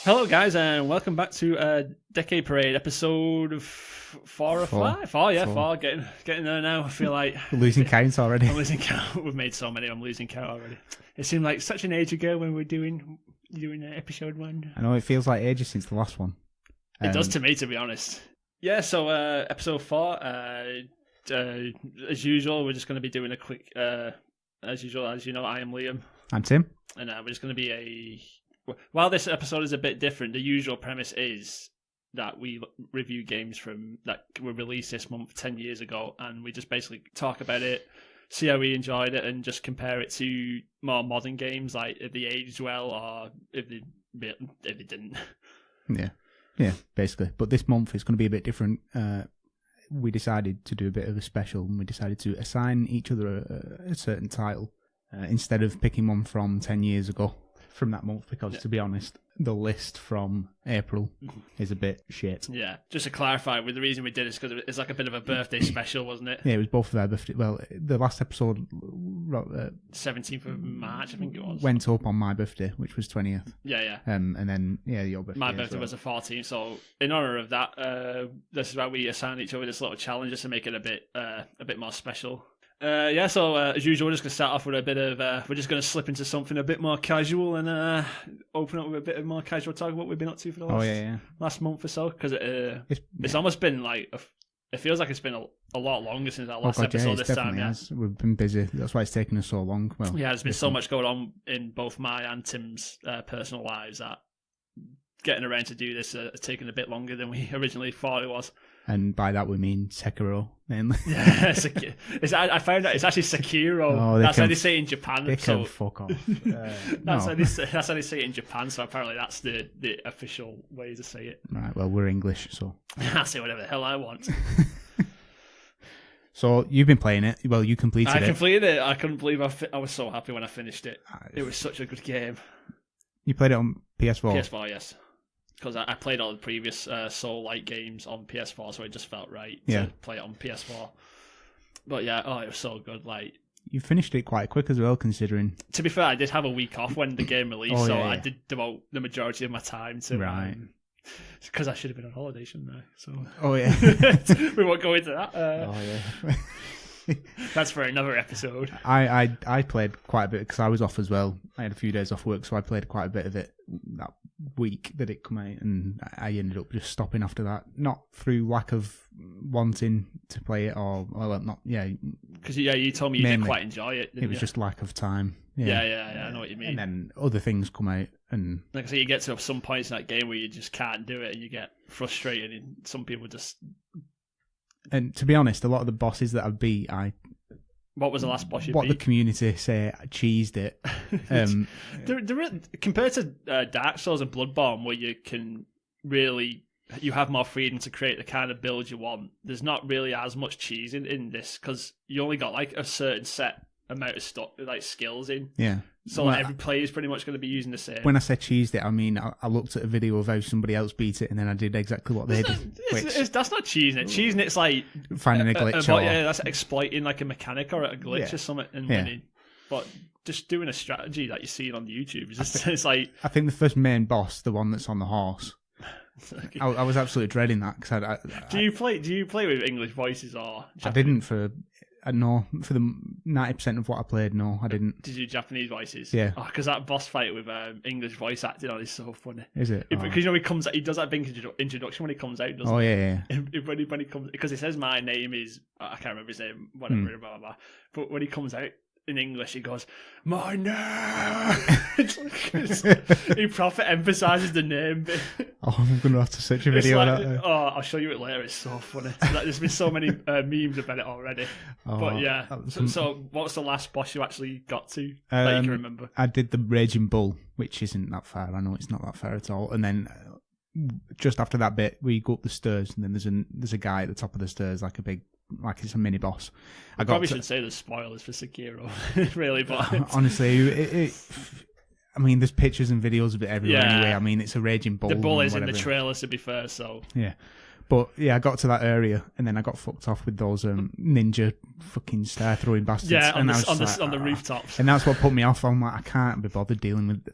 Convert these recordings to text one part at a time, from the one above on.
Hello, guys, and welcome back to Decade Parade, episode 4 or 5. 4, yeah, 4. Getting there now. I feel like We're losing count already. I'm losing count. We've made so many. I'm losing count already. It seemed like such an age ago when we were doing episode 1. I know it feels like ages since the last one. It does to me, to be honest. Yeah. So episode 4. As usual, we're just going to be doing a quick. As usual, as you know, I am Liam. I'm Tim. And we're just going to be While this episode is a bit different, the usual premise is that we review games from that were released this month 10 years ago, and we just basically talk about it, see how we enjoyed it, and just compare it to more modern games, like if they aged well or if they didn't. Yeah, basically. But this month is going to be a bit different. We decided to do a bit of a special, and we decided to assign each other a certain title instead of picking one from 10 years ago. From that month, because to be honest, the list from April is a bit shit. Yeah, just to clarify, the reason we did is because it's like a bit of a birthday special, wasn't it? Yeah, it was both of our birthday. Well, the last episode 17th of March, I think it was. Went up on my birthday, which was 20th. Yeah. And then your birthday. My birthday was the 14th, so in honour of that, this is why we assigned each other this little challenge just to make it a bit more special. So as usual, we're just going to start off with a bit of, we're just going to slip into something a bit more casual and open up with a bit of more casual talk about what we've been up to for the last month or so, because it's almost been like, it feels like it's been a lot longer since our last episode this time. Yeah, we've been busy. That's why it's taken us so long. Well, yeah, there's been so much going on in both my and Tim's personal lives that getting around to do this has taken a bit longer than we originally thought it was. And by that we mean Sekiro mainly. Yeah, I found out it's actually Sekiro. Oh, that's how they say it in Japan. They can fuck off. That's how they say it in Japan. So apparently that's the official way to say it. Right. Well, we're English, so I say whatever the hell I want. So you've been playing it. Well, you completed it. I completed it. I couldn't believe I was so happy when I finished it. It was such a good game. You played it on PS4? PS4, yes. Because I played all the previous Soul-like games on PS4, so it just felt right to play it on PS4. But yeah, it was so good. Like, you finished it quite quick as well, considering. To be fair, I did have a week off when the game released, I did devote the majority of my time to. Right. Because I should have been on holiday, shouldn't I? So. Oh yeah. We won't go into that. That's for another episode. I played quite a bit because I was off as well. I had a few days off work, so I played quite a bit of it that week that it came out, and I ended up just stopping after that. Not through lack of wanting to play it, or not. Yeah, because you told me you didn't quite enjoy it. It was just lack of time. Yeah, I know what you mean. And then other things come out, and like I say, you get to some points in that game where you just can't do it, and you get frustrated. And some people just. And to be honest, a lot of the bosses that I beat, What was the last boss you beat? What the community say, I cheesed it. Compared to Dark Souls and Bloodborne, where you have more freedom to create the kind of build you want, there's not really as much cheesing in this, because you only got like a certain set amount of stuff, like skills in. Yeah. So every player is pretty much going to be using the same. When I say cheesed it, I mean I looked at a video of how somebody else beat it, and then I did exactly what they did. That's not cheesing it. Cheesing it's like finding a glitch. That's exploiting like a mechanic or a glitch or something and winning. But just doing a strategy that you're seeing on YouTube, it's like. I think the first main boss, the one that's on the horse. I was absolutely dreading that because Do you play with English voices or? Japanese? I didn't for the 90% of what I played. No, I didn't. Did you Japanese voices? Yeah. Because that boss fight with English voice acting on is so funny. Is it? Because he does that big introduction when he comes out. Doesn't he? When he comes, because he says my name is I can't remember his name, whatever, blah blah blah. But when he comes out in English, he goes, "My name." He proper emphasises the name bit. Oh, I'm gonna have to search a video of that. I'll show you it later. It's so funny. There's been so many memes about it already. But yeah. So what's the last boss you actually got to that you can remember? I did the Raging Bull, which isn't that far. I know it's not that far at all. And then just after that bit, we go up the stairs, and then there's a guy at the top of the stairs, like it's a mini boss. I probably should say there's spoilers for Sekiro, really, but honestly, I mean, there's pictures and videos of it everywhere anyway. I mean, it's a Raging Bull. The bull is in the trailer, to be fair, so yeah. But yeah, I got to that area and then I got fucked off with those ninja fucking star throwing bastards. Yeah, and on the rooftops. And that's what put me off. I'm like, I can't be bothered dealing with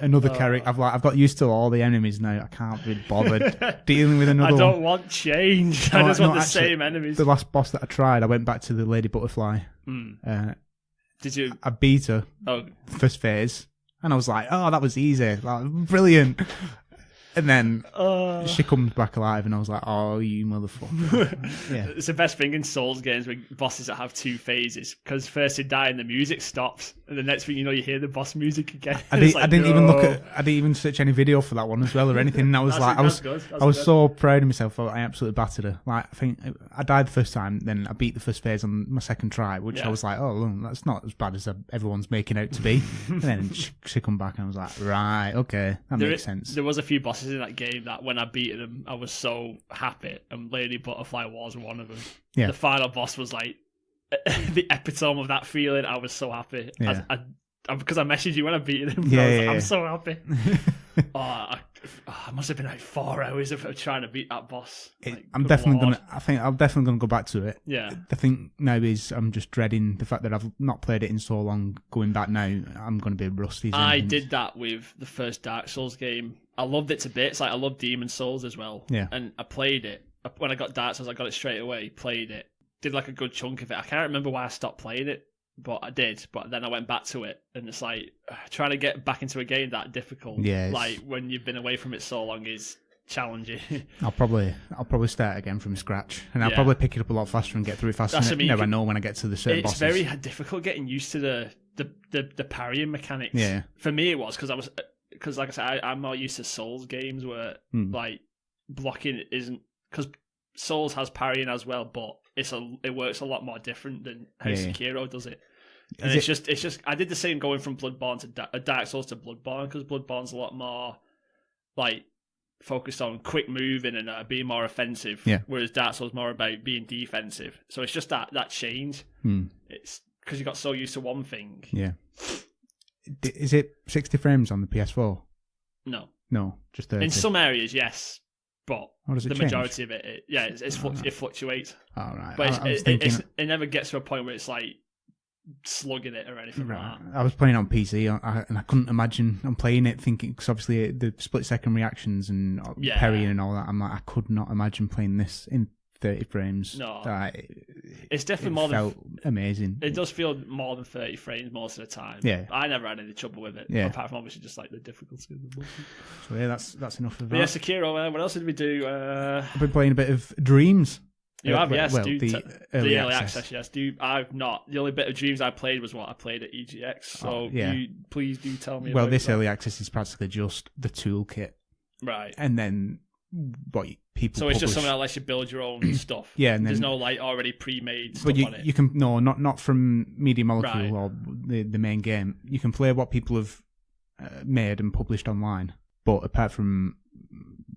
another character. I've got used to all the enemies now. I can't be bothered dealing with another. I don't want change. I just want the same enemies. The last boss that I tried, I went back to the Lady Butterfly. Did you? I beat her. First phase, and I was like, "Oh, that was easy, like, brilliant." And then she comes back alive, and I was like, "Oh, you motherfucker!" Yeah, it's the best thing in Souls games with bosses that have two phases. Because first they die and the music stops, and the next thing you know, you hear the boss music again. I didn't even search any video for that one as well or anything. And I was I was so proud of myself. I absolutely battered her. Like, I think I died the first time, then I beat the first phase on my second try, which I was like, "Oh, well, that's not as bad as everyone's making out to be." And then she come back, and I was like, "Right, okay, that makes sense." There was a few bosses in that game that when I beat them, I was so happy, and Lady Butterfly was one of them. Yeah. The final boss was like the epitome of that feeling. I was so happy. Yeah. Because I messaged you when I beat him. I'm so happy. I must have been like 4 hours of trying to beat that boss. I'm definitely gonna go back to it. Yeah. The thing now is I'm just dreading the fact that I've not played it in so long. Going back now, I'm gonna be rusty. I did that with the first Dark Souls game. I loved it to bits. Like, I love Demon Souls as well. Yeah. And I played it. When I got Dark Souls, I got it straight away. Played it. Did like a good chunk of it. I can't remember why I stopped playing it, but I did. But then I went back to it, and it's like trying to get back into a game that difficult. Yeah. Like when you've been away from it so long is challenging. I'll probably start again from scratch, and I'll probably pick it up a lot faster and get through it faster. I know when I get to the certain bosses. It's very difficult getting used to the parrying mechanics. Yeah. For me, it was because like I said, I'm more used to Souls games where like blocking isn't, because Souls has parrying as well, but it works a lot more different than how Sekiro does it. And it's just I did the same going from Bloodborne to Dark Souls to Bloodborne, because Bloodborne's a lot more like focused on quick moving and being more offensive, whereas Dark Souls more about being defensive. So it's just that change. It's because you got so used to one thing. Yeah. Is it 60 frames on the PS4? No, just 30. In some areas, yes, but the majority of it fluctuates. Oh, right. But it never gets to a point where it's like slugging it or anything like that. I was playing on PC, and I couldn't imagine. I'm playing it thinking, because obviously the split-second reactions and parrying and all that, I'm like, I could not imagine playing this in 30 frames. No. It's definitely felt amazing. It does feel more than 30 frames most of the time. Yeah. I never had any trouble with it, apart from obviously just like the difficulty of the button. So yeah, that's enough of that. But yeah, Sekiro, what else did we do? I've been playing a bit of Dreams. You have, yes. Well, the early access, yes. I've not. The only bit of Dreams I played was what I played at EGX. So please do tell me. Well, this early access is practically just the toolkit, right? And then what people. So it's just something that lets you build your own stuff. Yeah, and there's no like already pre-made stuff on it. You can not from Media Molecule or the main game. You can play what people have made and published online, but apart from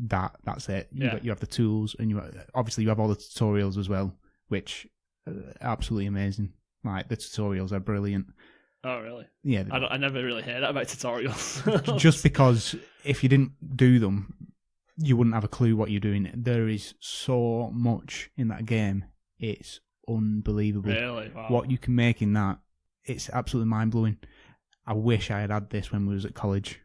that's it. You have the tools, and you have all the tutorials as well, which are absolutely amazing. Like, the tutorials are brilliant. Oh, really? Yeah. I never really heard that about tutorials. Just because if you didn't do them, you wouldn't have a clue what you're doing. There is so much in that game. It's unbelievable. Really? Wow. What you can make in that, it's absolutely mind-blowing. I wish I had this when we was at college.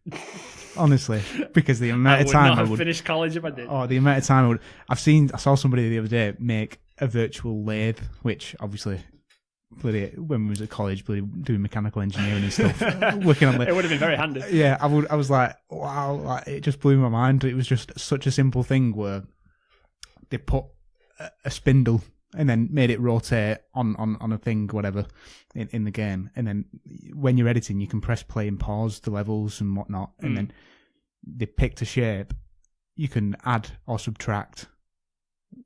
Honestly, because the amount of time I would finish college if I did. Oh, the amount of time I would. I saw somebody the other day make a virtual lathe, which obviously, when we was at college, doing mechanical engineering and stuff, working on it would have been very handy. Yeah, I was like, wow, like, it just blew my mind. It was just such a simple thing where they put a spindle and then made it rotate on a thing, whatever, in the game. And then when you're editing, you can press play and pause the levels and whatnot. And then they picked a shape. You can add or subtract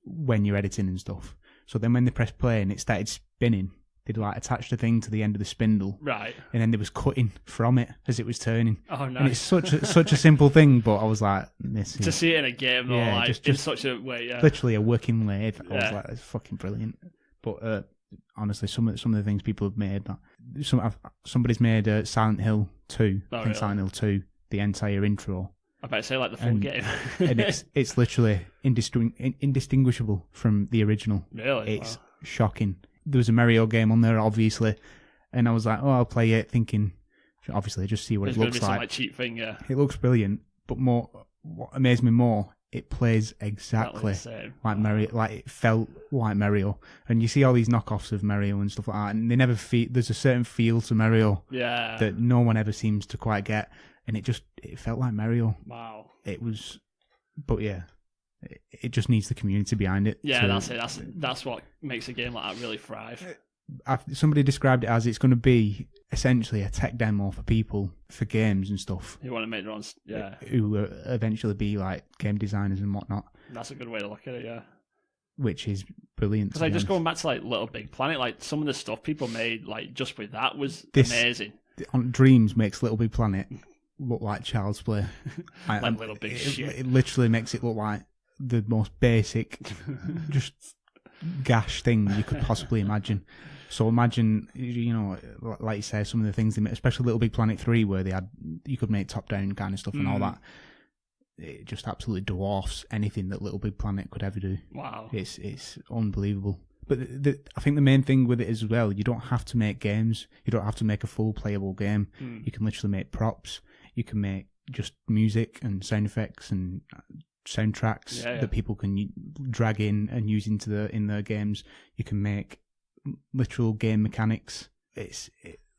when you're editing and stuff. So then when they pressed play and it started spinning, they'd like attach the thing to the end of the spindle. Right. And then they was cutting from it as it was turning. Oh, nice. And it's such a simple thing, but I was like, to see it in a game, though, like, in such a way, literally a working lathe. I was like, it's fucking brilliant. But honestly, some of the things people have made, somebody's made Silent Hill 2, Silent Hill 2, the entire intro, I bet say like the full game. And it's literally indistinguishable from the original. Really? It's shocking. There was a Mario game on there, obviously, and I was like, oh, I'll play it, thinking, obviously, just see what it looks like. Some, cheap thing, yeah. It looks brilliant, but what amazed me more, it plays exactly like Mario. Like it felt like Mario, and you see all these knockoffs of Mario and stuff like that, and they never feel. There's a certain feel to Mario that no one ever seems to quite get, and it felt like Mario. Wow. It was, but yeah, it just needs the community behind it. Yeah, that's it. That's what makes a game like that really thrive. Somebody described it as it's going to be essentially a tech demo for people for games and stuff. Who want to make their own, who will eventually be like game designers and whatnot. That's a good way to look at it, yeah. Which is brilliant. Because just going back to like Little Big Planet, like some of the stuff people made, like just with that was amazing. On Dreams makes Little Big Planet look like child's play. Like little big shit. It literally makes it look like the most basic, just gash thing you could possibly imagine. So imagine, like you say, some of the things they made, especially Little Big Planet 3, where you could make top-down kind of stuff and all that. It just absolutely dwarfs anything that Little Big Planet could ever do. Wow. It's unbelievable. But I think the main thing with it as well, you don't have to make games. You don't have to make a full playable game. You can literally make props. You can make just music and sound effects and soundtracks that people can drag in and use in their games. You can make literal game mechanics. It's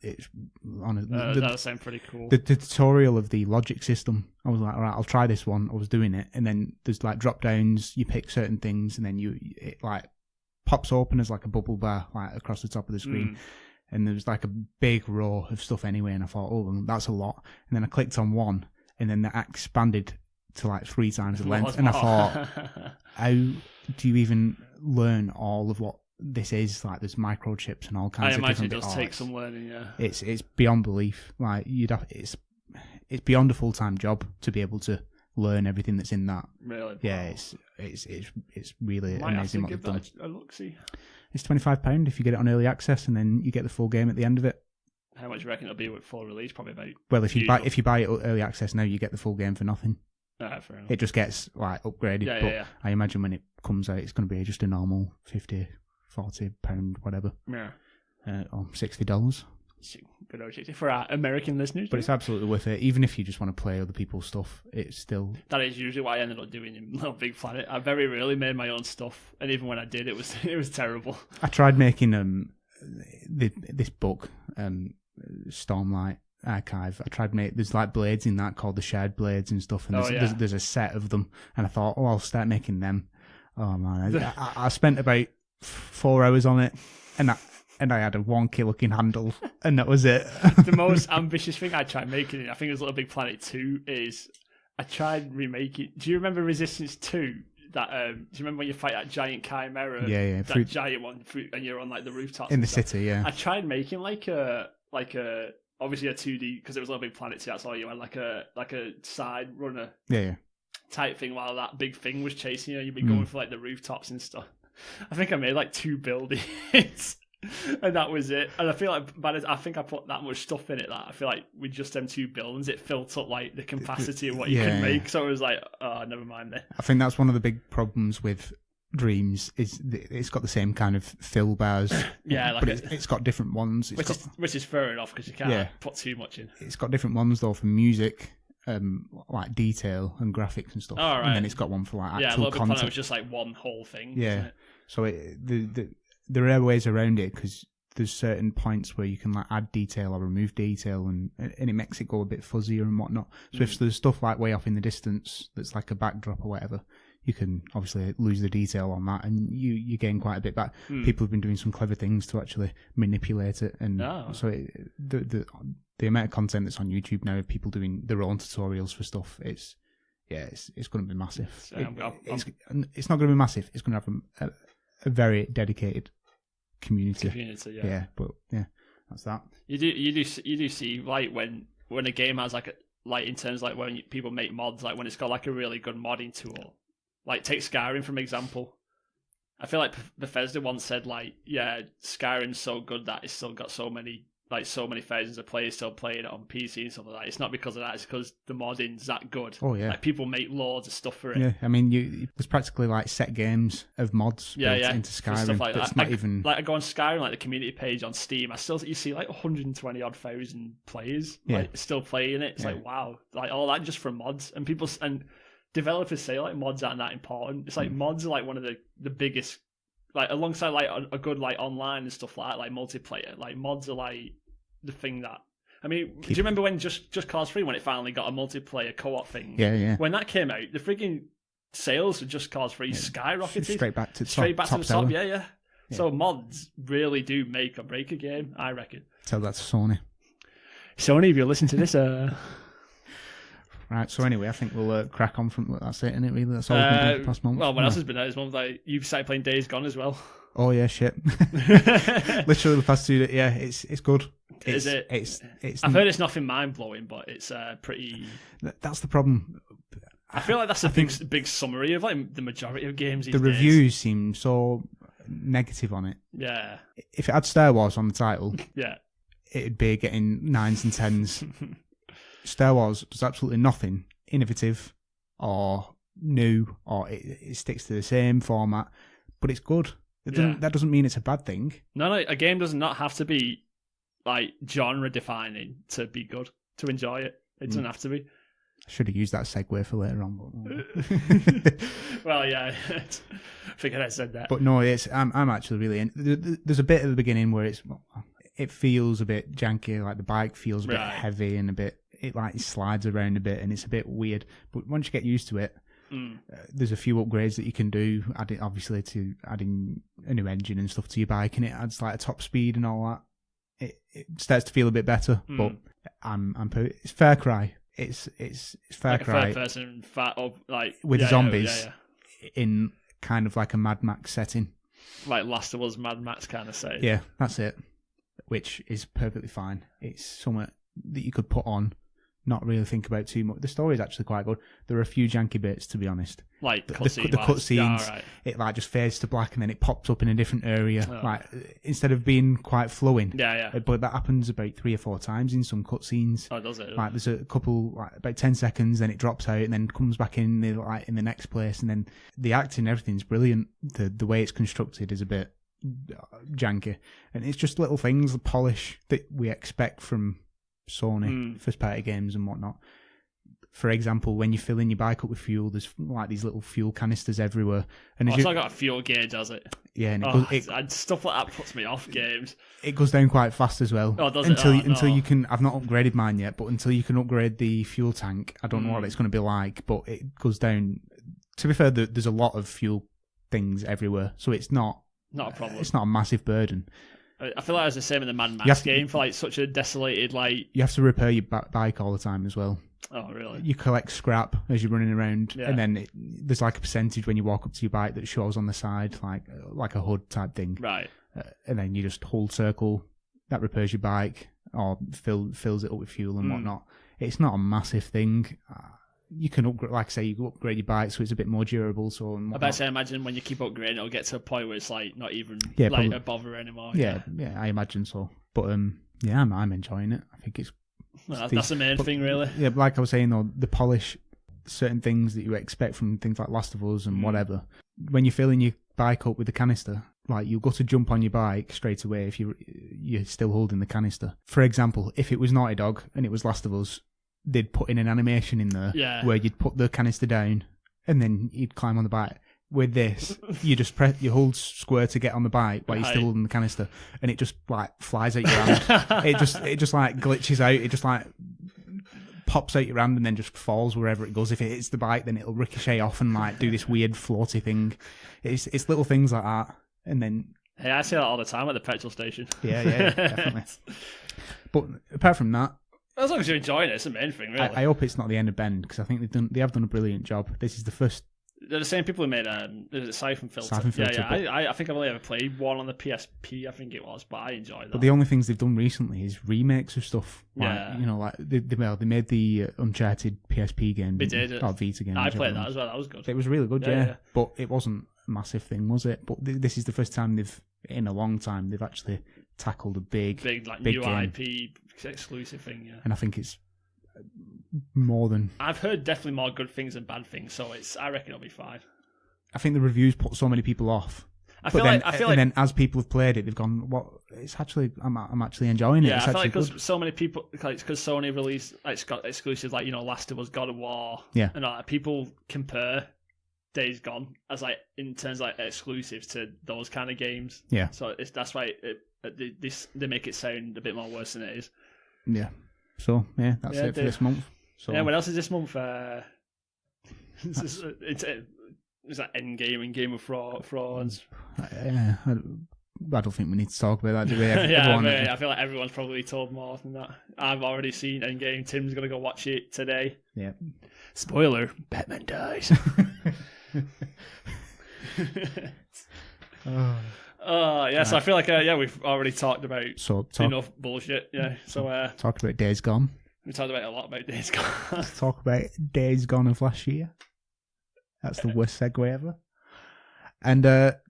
that sounds pretty cool. The tutorial of the logic system, I was like, all right, I'll try this one. I was doing it, and then there's like drop downs. You pick certain things, and then it like pops open as like a bubble bar like across the top of the screen. And there was like a big row of stuff anyway, and I thought, oh, well, that's a lot. And then I clicked on one, and then that expanded to like 3 times the length. And I thought, how do you even learn all of what this is? Like, there's microchips and all kinds of different. I imagine it does take some learning. Yeah, it's beyond belief. Like it's beyond a full-time job to be able to learn everything that's in that. Really? Yeah, it's really amazing what they've done. A look-see. It's £25 if you get it on early access, and then you get the full game at the end of it. How much do you reckon it'll be with full release? Probably about. Well, if you buy it early access now, you get the full game for nothing. Fair enough. It just gets like upgraded. Yeah. I imagine when it comes out, it's going to be just a normal £50, £40, whatever. Yeah. Or $60. Good old shit for our American listeners. But it's absolutely worth it. Even if you just want to play other people's stuff, it's still... That is usually what I ended up doing in Little Big Planet. I very rarely made my own stuff, and even when I did, it was terrible. I tried making this book, Stormlight Archive. There's like blades in that called the Shared Blades and stuff, and there's a set of them, and I thought, I'll start making them. Oh man, I spent about 4 hours on it, and I had a wonky looking handle, and that was it. The most ambitious thing I tried making, I think it was Little Big Planet 2, is I tried remaking. Do you remember Resistance 2? That do you remember when you fight that giant chimera? Yeah. That giant one, and you're on like the rooftops in the city. Yeah. I tried making like a obviously a 2D, because it was Little Big Planet 2. That's all you had, like a side runner. Yeah. Type thing while that big thing was chasing you. You'd be going for like the rooftops and stuff. I think I made like 2 buildings. And that was it. And I feel like I think I put that much stuff in it that I feel like with just them 2 buildings, it filled up like the capacity of what you can make. So I was like, oh, never mind then. I think that's one of the big problems with Dreams is it's got the same kind of fill bars. Yeah, but it's got different ones. Which is fair enough, because you can't put too much in. It's got different ones though for music, like detail and graphics and stuff. Oh, right. And then it's got one for like actual Little Big content. Planet was just like one whole thing. Yeah. So there are ways around it, because there's certain points where you can like add detail or remove detail, and it makes it go a bit fuzzier and whatnot. So if there's stuff like way off in the distance that's like a backdrop or whatever, you can obviously lose the detail on that, and you gain quite a bit back. People have been doing some clever things to actually manipulate it, and so the amount of content that's on YouTube now of people doing their own tutorials for stuff, it's going to be massive. It's not going to be massive. It's going to have a very dedicated community. Yeah, but that's that. You do see like when a game has like in terms like when people make mods, like when it's got like a really good modding tool. Like take Skyrim for example. I feel like Bethesda once said like, yeah, Skyrim's so good that it's still got so many like so many thousands of players still playing it on PC and stuff like that. It's not because of that. It's because the modding's that good. Oh yeah, like people make loads of stuff for it. Yeah, I mean, there's practically like set games of mods built into Skyrim. Stuff like that's that. not even like I go on Skyrim, like the community page on Steam. You see like 120 odd thousand players like still playing it. It's like wow, like all that just from mods and people and developers say like mods aren't that important. It's like mods are like one of the biggest. Like alongside like a good like online and stuff like multiplayer, like mods are like the thing that I mean. Do you remember when Just Cause 3 when it finally got a multiplayer co-op thing? Yeah. When that came out, the freaking sales for Just Cause 3 skyrocketed straight back to the top. Yeah. So mods really do make or break a game, I reckon. Tell that to Sony. Sony, if you're listening to this, Right, so anyway, I think we'll crack on from that's it, isn't it? Really, that's all we've been doing the past month. Well, what else has been out this month? Like you've started playing Days Gone as well. Oh yeah, shit. Literally the past 2 days. Yeah, it's good. Is it? It's. I've heard it's nothing mind blowing, but it's pretty. That's the problem. I feel like that's a big summary of like the majority of games. The reviews seem so negative on it. Yeah. If it had Star Wars on the title, yeah, it'd be getting 9s and 10s. Star Wars does absolutely nothing innovative or new, or it sticks to the same format, but it's good. That doesn't mean it's a bad thing. No, a game does not have to be like genre defining to be good, to enjoy it. It doesn't have to be. I should have used that segue for later on. But... well, yeah, I figured I said that. But no, I'm actually really there's a bit at the beginning where it feels a bit janky, like the bike feels a bit heavy and it like slides around a bit and it's a bit weird. But once you get used to it, there's a few upgrades that you can do, obviously to adding a new engine and stuff to your bike, and it adds like a top speed and all that. It starts to feel a bit better, but it's Far Cry. It's Far like Cry. A third person with zombies in kind of like a Mad Max setting, like Last of Us Mad Max kind of setting. Yeah, that's it. Which is perfectly fine. It's something that you could put on. Not really think about too much. The story is actually quite good. There are a few janky bits, to be honest. Like the cutscenes, it like just fades to black and then it pops up in a different area. Like instead of being quite flowing. Yeah. But that happens about 3 or 4 times in some cutscenes. Oh, does it? Like there's a couple, like about 10 seconds, then it drops out and then comes back in the next place, and then the acting, everything's brilliant. The way it's constructed is a bit janky, and it's just little things, the polish that we expect from Sony first party games and whatnot. For example, when you fill in your bike up with fuel, there's like these little fuel canisters everywhere, and it's not got a fuel gauge, has it? Yeah, and stuff like that puts me off games. It goes down quite fast as well. Oh, does until it? Until you can. I've not upgraded mine yet, but until you can upgrade the fuel tank, I don't know what it's going to be like. But it goes down. To be fair, there's a lot of fuel things everywhere, so it's not a problem. It's not a massive burden. I feel like it's the same in the Mad Max game for like such a desolated like. You have to repair your bike all the time as well. Oh really? You collect scrap as you're running around, and then there's like a percentage when you walk up to your bike that shows on the side, like a HUD type thing. Right. And then you just hold circle, that repairs your bike or fills it up with fuel and whatnot. It's not a massive thing. You can upgrade, like I say, you can upgrade your bike so it's a bit more durable. So I imagine when you keep upgrading, it'll get to a point where it's like not even a bother anymore. Yeah, I imagine so. But I'm enjoying it. I think it's that's the main thing, really. Yeah, but like I was saying though, the polish, certain things that you expect from things like Last of Us and whatever. When you're filling your bike up with the canister, like you've got to jump on your bike straight away if you're still holding the canister. For example, if it was Naughty Dog and it was Last of Us, they'd put in an animation in there where you'd put the canister down and then you'd climb on the bike. With this, you just you hold square to get on the bike while you're still holding the canister, and it just like flies out your hand. it just like glitches out. It just like pops out your hand and then just falls wherever it goes. If it hits the bike, then it'll ricochet off and like do this weird floaty thing. It's little things like that, and then I see that all the time at the petrol station. Yeah, definitely. But apart from that. As long as you're enjoying it, it's the main thing, really. I hope it's not the end of Bend, because I think they have done a brilliant job. This is the first. They're the same people who made Siphon Filter. Yeah. I think I've only ever played one on the PSP. I think it was, but I enjoyed that. But the only things they've done recently is remakes of stuff. Like, like they made the Uncharted PSP game. They did. Or Vita game. I played that as well. That was good. It was really good, yeah. But it wasn't a massive thing, was it? But this is the first time in a long time they've actually tackled a big like big new game. IP exclusive thing. Yeah, and I think it's more than. I've heard definitely more good things than bad things, so I reckon it'll be fine. I think the reviews put so many people off. I feel like, then as people have played it, they've gone, "What? It's actually, I'm actually enjoying it." Yeah, it's I feel like because so many people, because Sony released it's got exclusives like Last of Us, God of War, Yeah. and all that. People compare Days Gone as like in terms of like exclusives to those kind of games. Yeah. So that's why they make it sound a bit more worse than it is. Yeah. So that's it for this month. So yeah, what else is this month? It's like Endgame and Game of Thrones. I don't think we need to talk about that, do we? I feel like everyone's probably told more than that. I've already seen Endgame. Tim's going to go watch it today. Yeah. Spoiler, Batman dies. So I feel like we've already talked about enough bullshit. Yeah, so talked about Days Gone. We talked about a lot about Days Gone. Let's talk about Days Gone of last year. That's the worst segue ever. And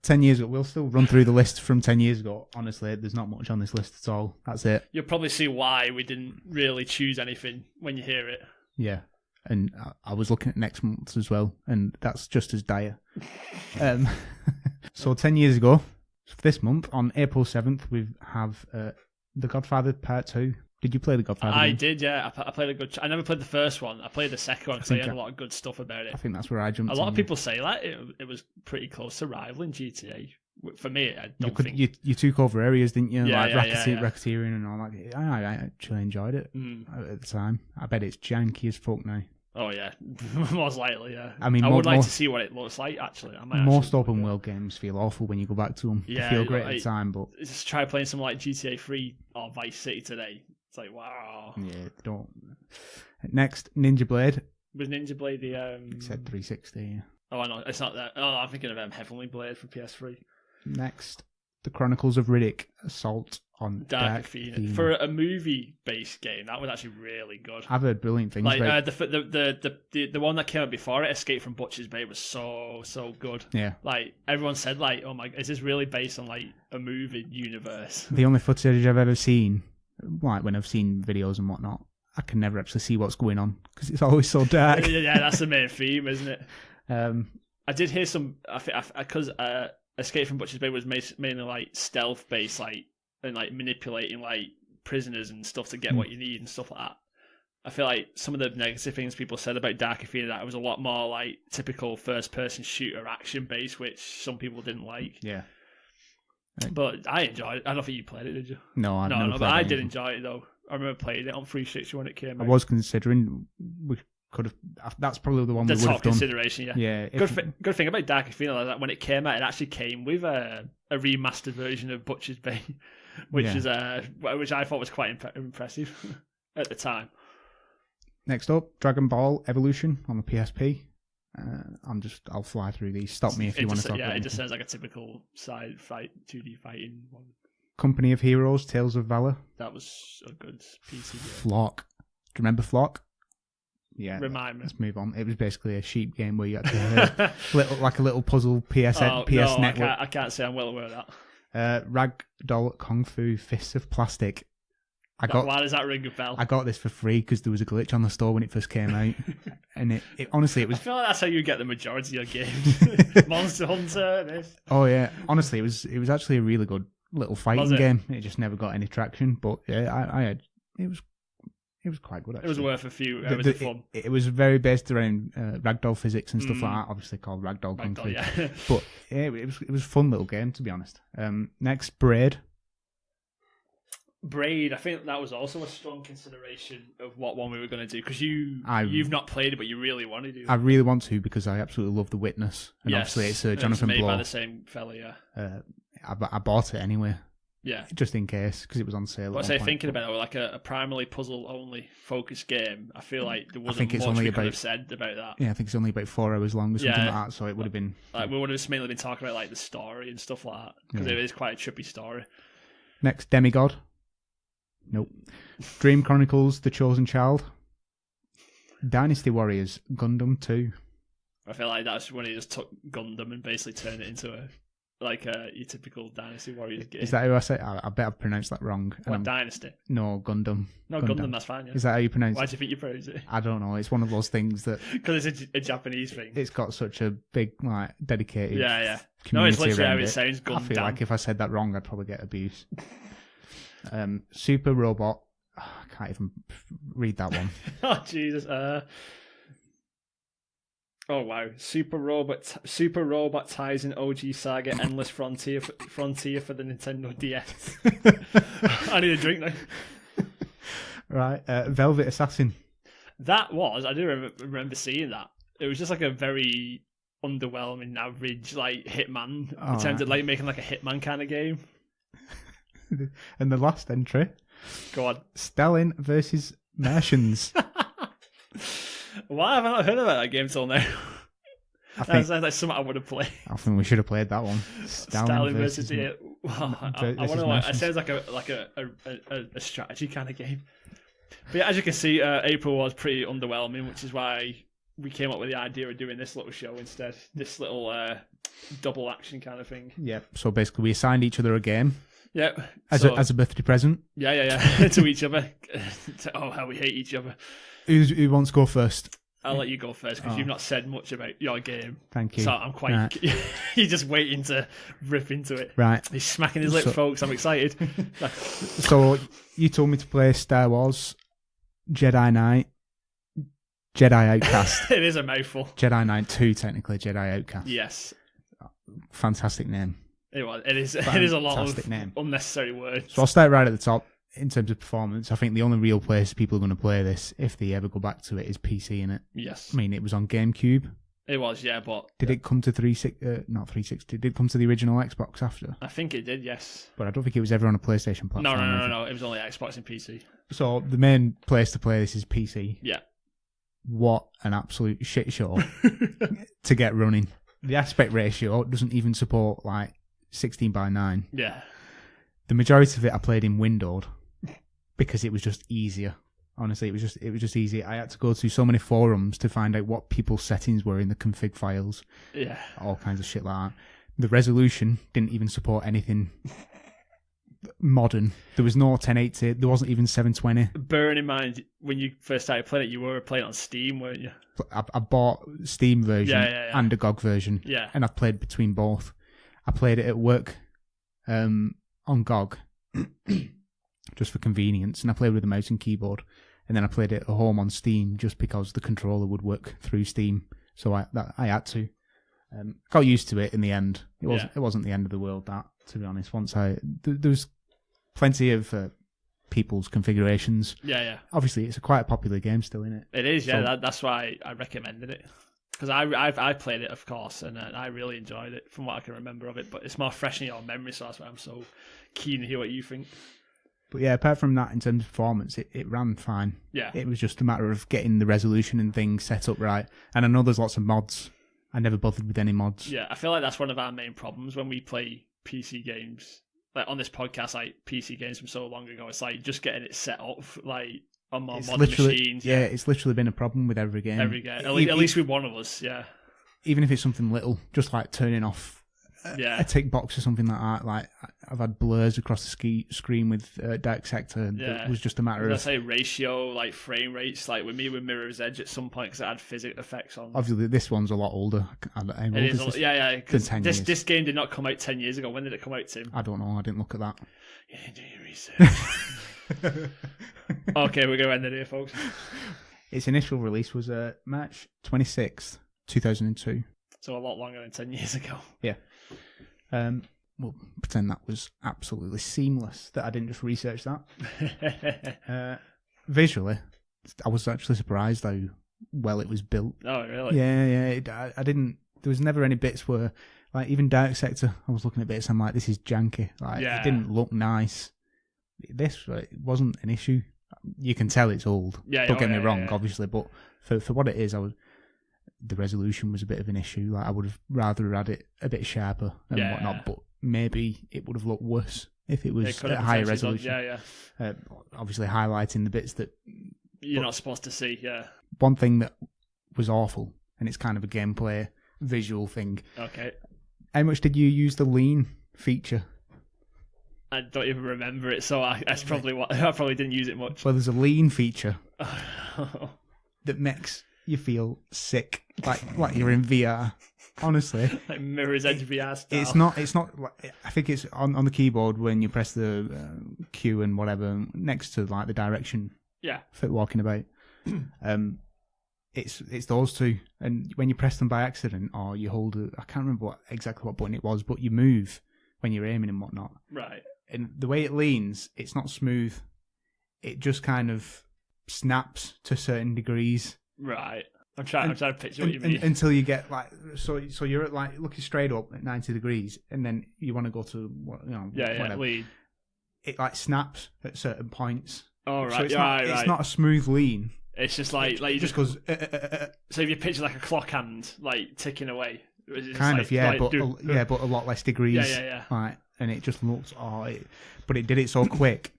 10 years ago, we'll still run through the list from 10 years ago. Honestly, there's not much on this list at all. That's it. You'll probably see why we didn't really choose anything when you hear it. Yeah. And I was looking at next month's as well, and that's just as dire. So 10 years ago, this month, on April 7th, we have The Godfather Part 2. Did you play The Godfather? I did, yeah. I played I never played the first one. I played the second one because I heard a lot of good stuff about it. I think that's where I jumped. A lot of people say that it was pretty close to rivaling GTA. For me, I don't think... You took over areas, didn't you? Yeah, racketeering and all that. I actually enjoyed it at the time. I bet it's janky as fuck now. Oh, yeah. Most likely, yeah. I mean, I would like to see what it looks like, actually. Most open world games feel awful when you go back to them. Yeah, they feel great at the time, but... Just try playing something like GTA 3 or Vice City today. It's like, wow. Yeah, don't. Next, Ninja Blade. Was Ninja Blade the... It said 360, yeah. Oh, no, it's not that. Oh, I'm thinking of Heavenly Blade for PS3. Next, The Chronicles of Riddick, Assault on Dark Phoenix. For a movie-based game, that was actually really good. I've heard brilliant things like, about the one that came out before it, Escape from Butcher's Bay, was so good. Yeah. Like, everyone said, like, oh my, is this really based on, like, a movie universe? The only footage I've ever seen, like, when I've seen videos and whatnot, I can never actually see what's going on, because it's always so dark. Yeah, that's the main theme, isn't it? I did hear some, because Escape from Butcher's Bay was mainly, like, stealth-based, like, and like manipulating like prisoners and stuff to get what you need and stuff like that. I feel like some of the negative things people said about Dark Phoenix, that it was a lot more like typical first-person shooter action based, which some people didn't like. Yeah, but I enjoyed it. I don't think you played it, did you? No, no. But I did enjoy it though. I remember playing it on 360 when it came out. I was considering we could have. That's probably the one we would have done. Consideration, yeah. Yeah. Good thing about Dark Phoenix is that when it came out, it actually came with a remastered version of Butcher's Bay. Which I thought was quite impressive at the time. Next up, Dragon Ball Evolution on the PSP. I'll fly through these. Stop me if you want to talk about it. Yeah, it just sounds like a typical side fight 2D fighting one. Company of Heroes, Tales of Valor. That was a good PC game. Flock. Do you remember Flock? Yeah. Remind me. Let's move on. It was basically a sheep game where you had to like a little puzzle PS Network. I can't say I'm well aware of that. Ragdoll Kung Fu Fists of Plastic. Why does that ring a bell? I got this for free because there was a glitch on the store when it first came out, and it honestly it was. I feel like that's how you get the majority of your games. Monster Hunter. This. Oh yeah, honestly, it was actually a really good little fighting game. It just never got any traction, but yeah, it was quite good. Actually. It was worth a few hours of fun. It was very based around ragdoll physics and stuff like that. Obviously called Ragdoll Kung Fu. Yeah. But yeah, it was a fun little game to be honest. Next, Braid. Braid, I think that was also a strong consideration of what one we were going to do because you've not played it, but you really want to do it. I really want to because I absolutely love The Witness, and obviously it's Jonathan Blow. It's made by the same fella, yeah. I bought it anyway. Yeah, just in case because it was on sale. But thinking about it, like a primarily puzzle only focused game, I feel like there wasn't much we could have said about that. Yeah, I think it's only about 4 hours long or something like that. So it would have been like we would have mainly been talking about like the story and stuff like that because it is quite a trippy story. Next, Demigod. Nope. Dream Chronicles: The Chosen Child. Dynasty Warriors: Gundam 2. I feel like that's when he just took Gundam and basically turned it into like your typical Dynasty Warriors game. Is that who I say? I bet I've pronounced that wrong. What, Dynasty? No, Gundam. No, Gundam, that's fine, yeah. Is that how you pronounce it? Why do you think you pronounce it? I don't know. It's one of those things that... Because it's a Japanese thing. It's got such a big, like, dedicated Yeah. community. No, it's literally how around it sounds, Gundam. I feel like if I said that wrong, I'd probably get abuse. Super Robot... I can't even read that one. Oh, Jesus. Oh wow! Super Robot Tyson OG Saga Endless Frontier for the Nintendo DS. I need a drink now. Right, Velvet Assassin. That was, I do remember seeing that. It was just like a very underwhelming, average like Hitman in terms of like making like a Hitman kind of game. And the last entry. Go on. Stalin versus Martians. Why have I not heard about that game till now? That sounds like something I would have played. I think we should have played that one. Stalin versus I want to know. It sounds like a strategy kind of game. But yeah, as you can see, April was pretty underwhelming, which is why we came up with the idea of doing this little show instead. This little double action kind of thing. Yeah. So basically, we assigned each other a game. Yeah. As a birthday present. Yeah. To each other. Oh, how we hate each other. Who wants to go first? I'll let you go first because you've not said much about your game. Thank you. So I'm quite... Right. You're just waiting to rip into it. Right. He's smacking his lips, folks. I'm excited. So you told me to play Star Wars Jedi Knight. Jedi Outcast. It is a mouthful. Jedi Knight 2, technically. Jedi Outcast. Yes. Fantastic name. It was. It is a lot of name. Unnecessary words. So I'll start right at the top. In terms of performance, I think the only real place people are going to play this, if they ever go back to it, is PC, innit? Yes. I mean, it was on GameCube. It was, yeah, but... Did it come to not 360, did it come to the original Xbox after? I think it did, yes. But I don't think it was ever on a PlayStation platform. No. It was only Xbox and PC. So the main place to play this is PC. Yeah. What an absolute shit show to get running. The aspect ratio doesn't even support, 16:9. Yeah. The majority of it I played in windowed. Because it was just easier. Honestly, it was just easier. I had to go to so many forums to find out what people's settings were in the config files. Yeah. All kinds of shit like that. The resolution didn't even support anything modern. There was no 1080. There wasn't even 720. Bearing in mind, when you first started playing it, you were playing on Steam, weren't you? I bought Steam version and a GOG version. Yeah. And I've played between both. I played it at work on GOG. Just for convenience, and I played with a mouse and keyboard, and then I played it at home on Steam just because the controller would work through Steam, so I had to. Got used to it in the end. It wasn't the end of the world, that, to be honest. Once there was plenty of people's configurations. Yeah. Obviously, it's quite a popular game still, isn't it? It is, yeah. So, that's why I recommended it. Because I played it, of course, and I really enjoyed it from what I can remember of it, but it's more fresh in your memory, so that's why I'm so keen to hear what you think. But yeah, apart from that, in terms of performance, it ran fine. Yeah. It was just a matter of getting the resolution and things set up right. And I know there's lots of mods. I never bothered with any mods. Yeah, I feel like that's one of our main problems when we play PC games. Like on this podcast, PC games from so long ago, it's just getting it set up, on more modern machines. Yeah, it's literally been a problem with every game. At least with one of us, yeah. Even if it's something little, just turning off a tick box or something like that. I've had blurs across the screen with Dark Sector. Yeah. It was just a matter of... I say ratio, frame rates, with me with Mirror's Edge at some point because it had physics effects on. Obviously, this one's a lot older. It is, yeah. Because this game did not come out 10 years ago. When did it come out, Tim? I don't know. I didn't look at that. You didn't do your research. Okay, we're going to end it here, folks. Its initial release was March 26th, 2002. So a lot longer than 10 years ago. Yeah. We'll pretend that was absolutely seamless, that I didn't just research that. Visually, I was actually surprised how well it was built. Oh, really? Yeah. I didn't... There was never any bits where... even Dark Sector, I was looking at bits and I'm like, this is janky. It didn't look nice. This wasn't an issue. You can tell it's old. Don't get me wrong, obviously, but for what it is, the resolution was a bit of an issue. I would have rather had it a bit sharper and whatnot, but maybe it would have looked worse if it was at a higher resolution. Obviously highlighting the bits that you're not supposed to see, One thing that was awful, and it's kind of a gameplay visual thing. Okay. How much did you use the lean feature? I don't even remember it, so that's probably what I probably didn't use it much. Well, there's a lean feature that makes you feel sick, like you're in VR. Honestly, like Mirror's Edge VR style. It's not. I think it's on the keyboard when you press the Q and whatever next to like the direction. Yeah. For walking about. It's those two, and when you press them by accident or you hold I can't remember exactly what button it was, but you move when you're aiming and whatnot. Right. And the way it leans, it's not smooth. It just kind of snaps to certain degrees. Right. I'm trying to picture what you mean. Until you get like so you're at like looking straight up at 90 degrees, and then you want to go to whatever. Lean. It like snaps at certain points. Oh right. So it's It's not a smooth lean. It's just like you just goes. So if you picture like a clock hand like ticking away, kind of but a lot less degrees. Yeah. Right, and it just looks but it did it so quick,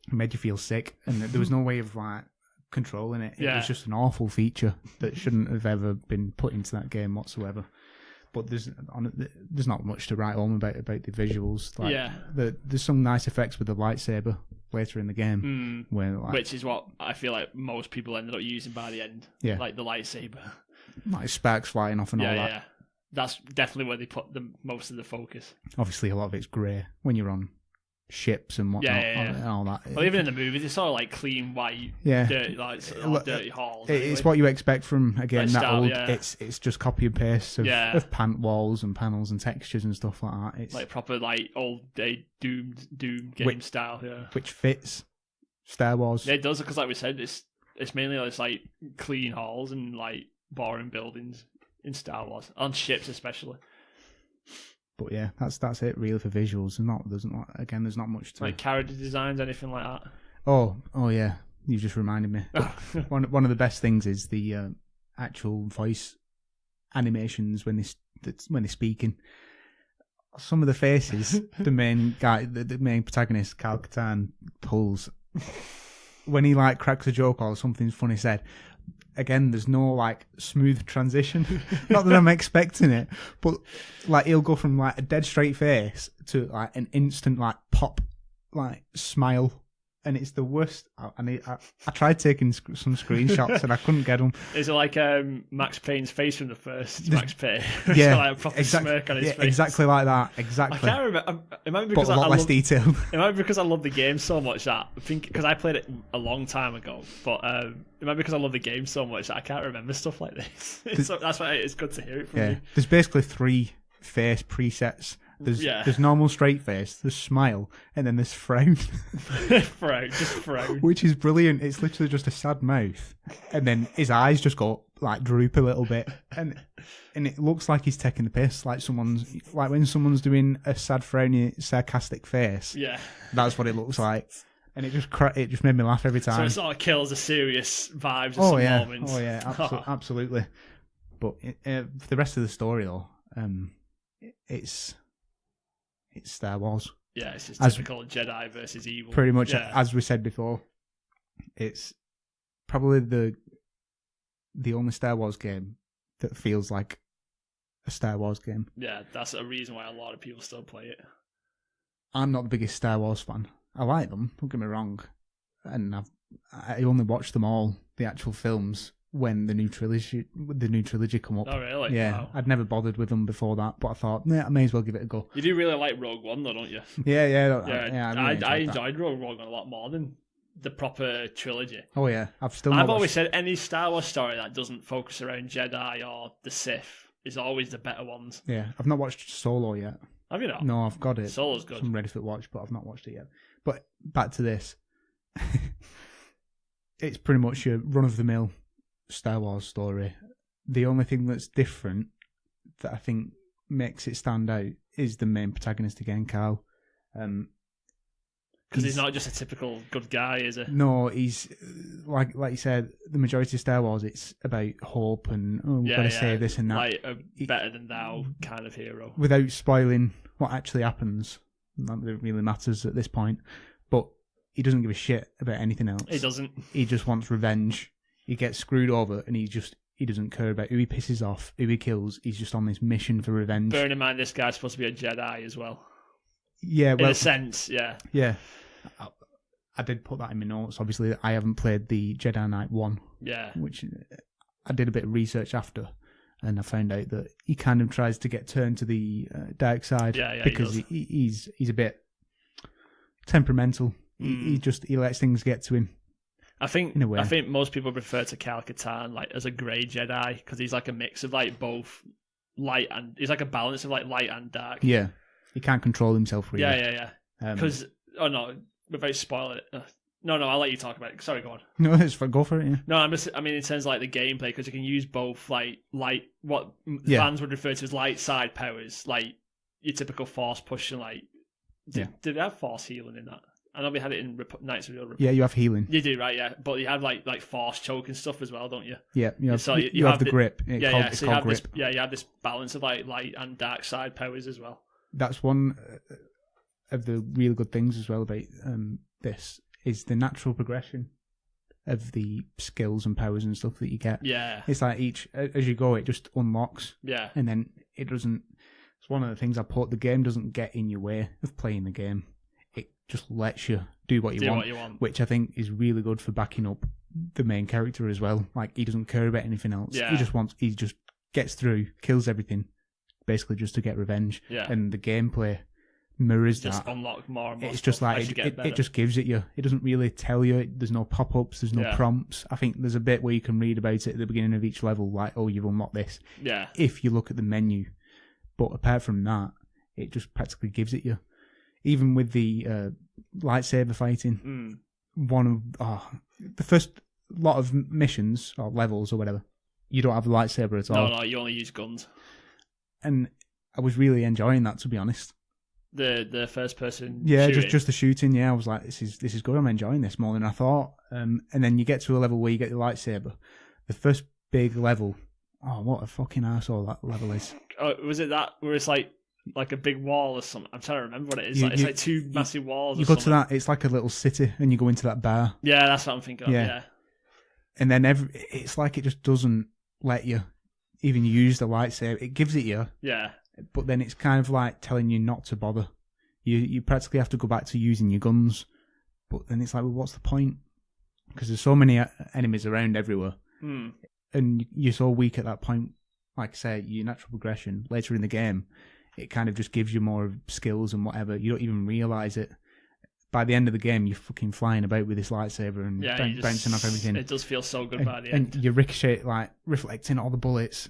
it made you feel sick, and there was no way of like controlling it. It was just an awful feature that shouldn't have ever been put into that game whatsoever. But there's not much to write home about the visuals. Like, there's some nice effects with the lightsaber later in the game, which is what I feel like most people ended up using by the end. Yeah, like the lightsaber, like sparks flying off and all that. Yeah, that's definitely where they put most of the focus. Obviously, a lot of it's grey when you're on ships and whatnot, and all that. Well, even in the movies, it's sort of like clean white, dirty, like dirty halls. It's what you expect from a game that old. Yeah. It's just copy and paste of pant walls and panels and textures and stuff like that. It's like proper like old day Doom game style, which fits Star Wars. Yeah, it does, because like we said, it's mainly it's like clean halls and like boring buildings in Star Wars, on ships especially. But yeah, that's it really for visuals. There's not much to like character designs, anything like that. Oh yeah, you just reminded me. one of the best things is the actual voice animations when they're speaking. Some of the faces the main guy, the main protagonist, Kyle Katarn, pulls when he like cracks a joke or something's funny said. Again, there's no like smooth transition. Not that I'm expecting it, but like he'll go from like a dead straight face to like an instant like pop, like smile, and it's the worst. I tried taking some screenshots and I couldn't get them. Is it like Max Payne's face from the first Max Payne? Yeah, like a proper smirk on his face. Exactly like that. Exactly. I can't remember. It might be because but a lot less detailed. It might be because I love the game so much that I think, because I played it a long time ago, but it might be because I love the game so much that I can't remember stuff like this. So that's why it's good to hear it from you. There's basically 3 face presets. There's normal straight face, there's smile, and then there's frown. frown. Which is brilliant. It's literally just a sad mouth, and then his eyes just go like droop a little bit, and it looks like he's taking the piss. Like when someone's doing a sad, frowny, sarcastic face. Yeah, that's what it looks like. And it just made me laugh every time. So it sort of kills the serious vibes of some moments. Oh yeah, absolutely. But for the rest of the story though, it's Star Wars. Yeah, it's just typical Jedi versus evil. Pretty much, as we said before, it's probably the only Star Wars game that feels like a Star Wars game. Yeah, that's a reason why a lot of people still play it. I'm not the biggest Star Wars fan. I like them, don't get me wrong, and I only watched them all, the actual films, when the new trilogy come up. Oh really? Yeah, wow. I'd never bothered with them before that, but I thought, I may as well give it a go. You do really like Rogue One, though, don't you? Yeah. I enjoyed Rogue One a lot more than the proper trilogy. Oh yeah, I've always said any Star Wars story that doesn't focus around Jedi or the Sith is always the better ones. Yeah, I've not watched Solo yet. Have you not? No, I've got it. Solo's good. I'm ready for watch, but I've not watched it yet. But back to this, it's pretty much a run-of-the-mill Star Wars story. The only thing that's different that I think makes it stand out is the main protagonist again, Carl. Because he's not just a typical good guy, is he? No, he's like you said, the majority of Star Wars, it's about hope and we've got to save this and that. Like a better than thou kind of hero. Without spoiling what actually happens, not that it really matters at this point. But he doesn't give a shit about anything else. He doesn't. He just wants revenge. He gets screwed over and he just He doesn't care about who he pisses off, who he kills. He's just on this mission for revenge. Bearing in mind, this guy's supposed to be a Jedi as well. Yeah, well, in a sense, yeah. Yeah. I did put that in my notes. Obviously, I haven't played the Jedi Knight 1. Yeah. Which I did a bit of research after, and I found out that he kind of tries to get turned to the dark side. Yeah, because he's a bit temperamental. He lets things get to him. I think most people refer to Kyle Katarn like as a grey Jedi because he's like a mix of like both light and he's like a balance of like light and dark. Yeah, he can't control himself really. Yeah. Because without spoiling it. No, I'll let you talk about it. Sorry, go on. No, go for it. Yeah. No, I mean in terms of like the gameplay because you can use both like light what fans would refer to as light side powers, like your typical force push and like. Did they have force healing in that? I know we had it in Knights of the Old Republic. Yeah, you have healing. You do, right? Yeah, but you have like force choke and stuff as well, don't you? Yeah, you have the grip. You have grip. You have this balance of like light and dark side powers as well. That's one of the really good things as well about this is the natural progression of the skills and powers and stuff that you get. Yeah, it's like as you go, it just unlocks. Yeah, and then it doesn't. It's one of the things I put. The game doesn't get in your way of playing the game. Just lets you do what you want, which I think is really good for backing up the main character as well. Like he doesn't care about anything else. Yeah. He just gets through, kills everything, basically just to get revenge. Yeah. And the gameplay mirrors just that. Unlock more and more. It's just like it just gives it you. It doesn't really tell you. There's no pop-ups. There's no prompts. I think there's a bit where you can read about it at the beginning of each level, like, oh, you've unlocked this. Yeah. If you look at the menu, but apart from that, it just practically gives it you. Even with the lightsaber fighting, one of the first lot of missions or levels or whatever, you don't have a lightsaber at all. No, you only use guns. And I was really enjoying that, to be honest. The first person. Yeah, shooting. just the shooting. Yeah, I was like, this is good. I'm enjoying this more than I thought. And then you get to a level where you get the lightsaber. The first big level. Oh, what a fucking arsehole that level is. Oh, was it that where it's like a big wall or something? I'm trying to remember what it is. It's like two massive walls. You go to that. It's like a little city, and you go into that bar. Yeah, that's what I'm thinking of. Yeah. And then it's like it just doesn't let you even use the lightsaber. It gives it you. Yeah. But then it's kind of like telling you not to bother. You practically have to go back to using your guns. But then it's like, well, what's the point? Because there's so many enemies around everywhere, and you're so weak at that point. Like I say, your natural progression later in the game. It kind of just gives you more skills and whatever. You don't even realise it. By the end of the game, you're fucking flying about with this lightsaber and bouncing off everything. It does feel so good by the end. And you ricochet, like, reflecting all the bullets.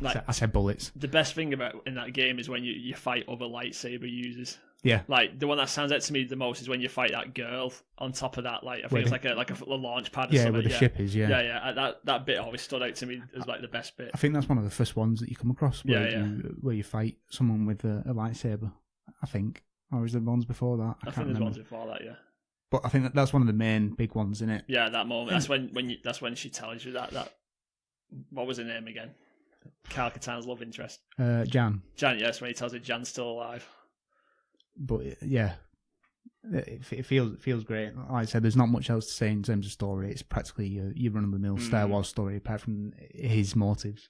Like, I said bullets. The best thing about in that game is when you fight other lightsaber users. Yeah. Like, the one that stands out to me the most is when you fight that girl on top of that, like, I think it's like a launch pad or something. Yeah, where the ship is, yeah. Yeah. That bit always stood out to me as, like, the best bit. I think that's one of the first ones that you come across where you fight someone with a lightsaber, I think. Or is there ones before that? I think there's ones before that, yeah. But I think that's one of the main big ones, isn't it? Yeah, that moment. That's when she tells you that what was her name again? Kyle Katarn's love interest. Jan. Jan, yes, when he tells her Jan's still alive. But yeah, it feels great. Like I said, there's not much else to say in terms of story. It's practically your run-of-the-mill Star Wars story, apart from his motives.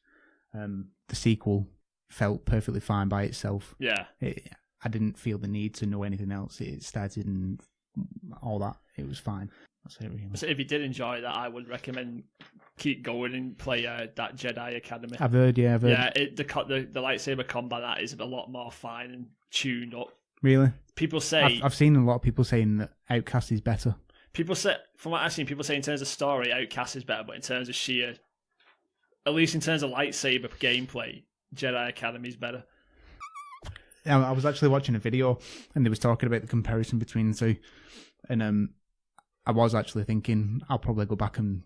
The sequel felt perfectly fine by itself. Yeah. I didn't feel the need to know anything else. It started and all that. It was fine. That's it, really. So if you did enjoy that, I would recommend keep going and play that Jedi Academy. I've heard. Yeah, the lightsaber combat that is a lot more fine and tuned up. Really? People say I've seen a lot of people saying that Outcast is better. People say, from what I've seen, people say in terms of story, Outcast is better, but in terms of sheer, at least in terms of lightsaber gameplay, Jedi Academy is better. I was actually watching a video and they was talking about the comparison between the two, and I was actually thinking I'll probably go back and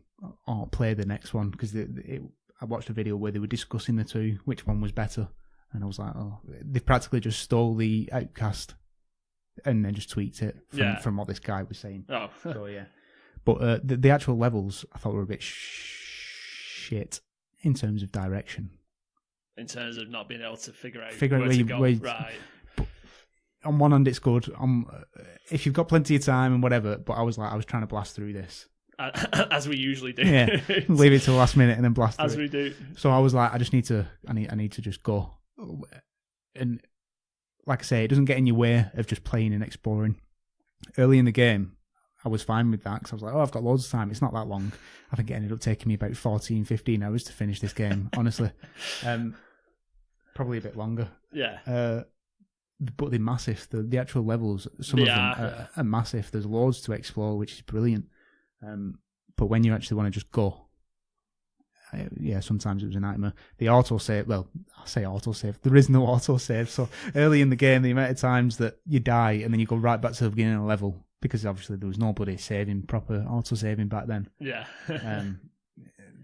play the next one because I watched a video where they were discussing the two, which one was better. And I was like, oh, they practically just stole the Outcast and then just tweaked it from what this guy was saying. Oh. So, yeah. But the actual levels, I thought were a bit shit in terms of direction. In terms of not being able to figure out where to you go. Right. On one hand, it's good. If you've got plenty of time and whatever, but I was trying to blast through this. as we usually do. Yeah, leave it till the last minute and then blast as through we do. So I was like, I need to just go. And like I say, it doesn't get in your way of just playing and exploring. Early in the game, I was fine with that because I was like, oh, I've got loads of time. It's not that long. I think it ended up taking me about 14, 15 hours to finish this game, honestly. Probably a bit longer. Yeah. But they're massive. The actual levels, some of them are massive. There's loads to explore, which is brilliant. But when you actually want to just go, sometimes it was a nightmare. The autosave, well, I say autosave, there is no autosave. So early in the game, the amount of times that you die and then you go right back to the beginning of the level, because obviously there was nobody proper autosaving back then. Yeah.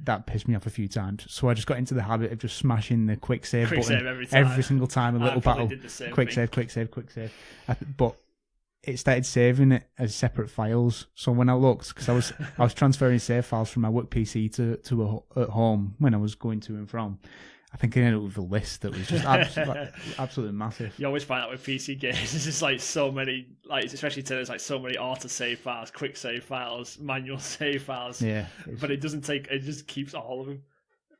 That pissed me off a few times. So I just got into the habit of just smashing the quick save button every single time, a little battle. Quick save. But it started saving it as separate files. So when I looked, because I was transferring save files from my work PC to at home when I was going to and from. I think I ended up with a list that was just absolutely massive. You always find that with PC games. There's just like so many, like especially today, there's like so many auto save files, quick save files, manual save files. Yeah, but it doesn't take. It just keeps all of them.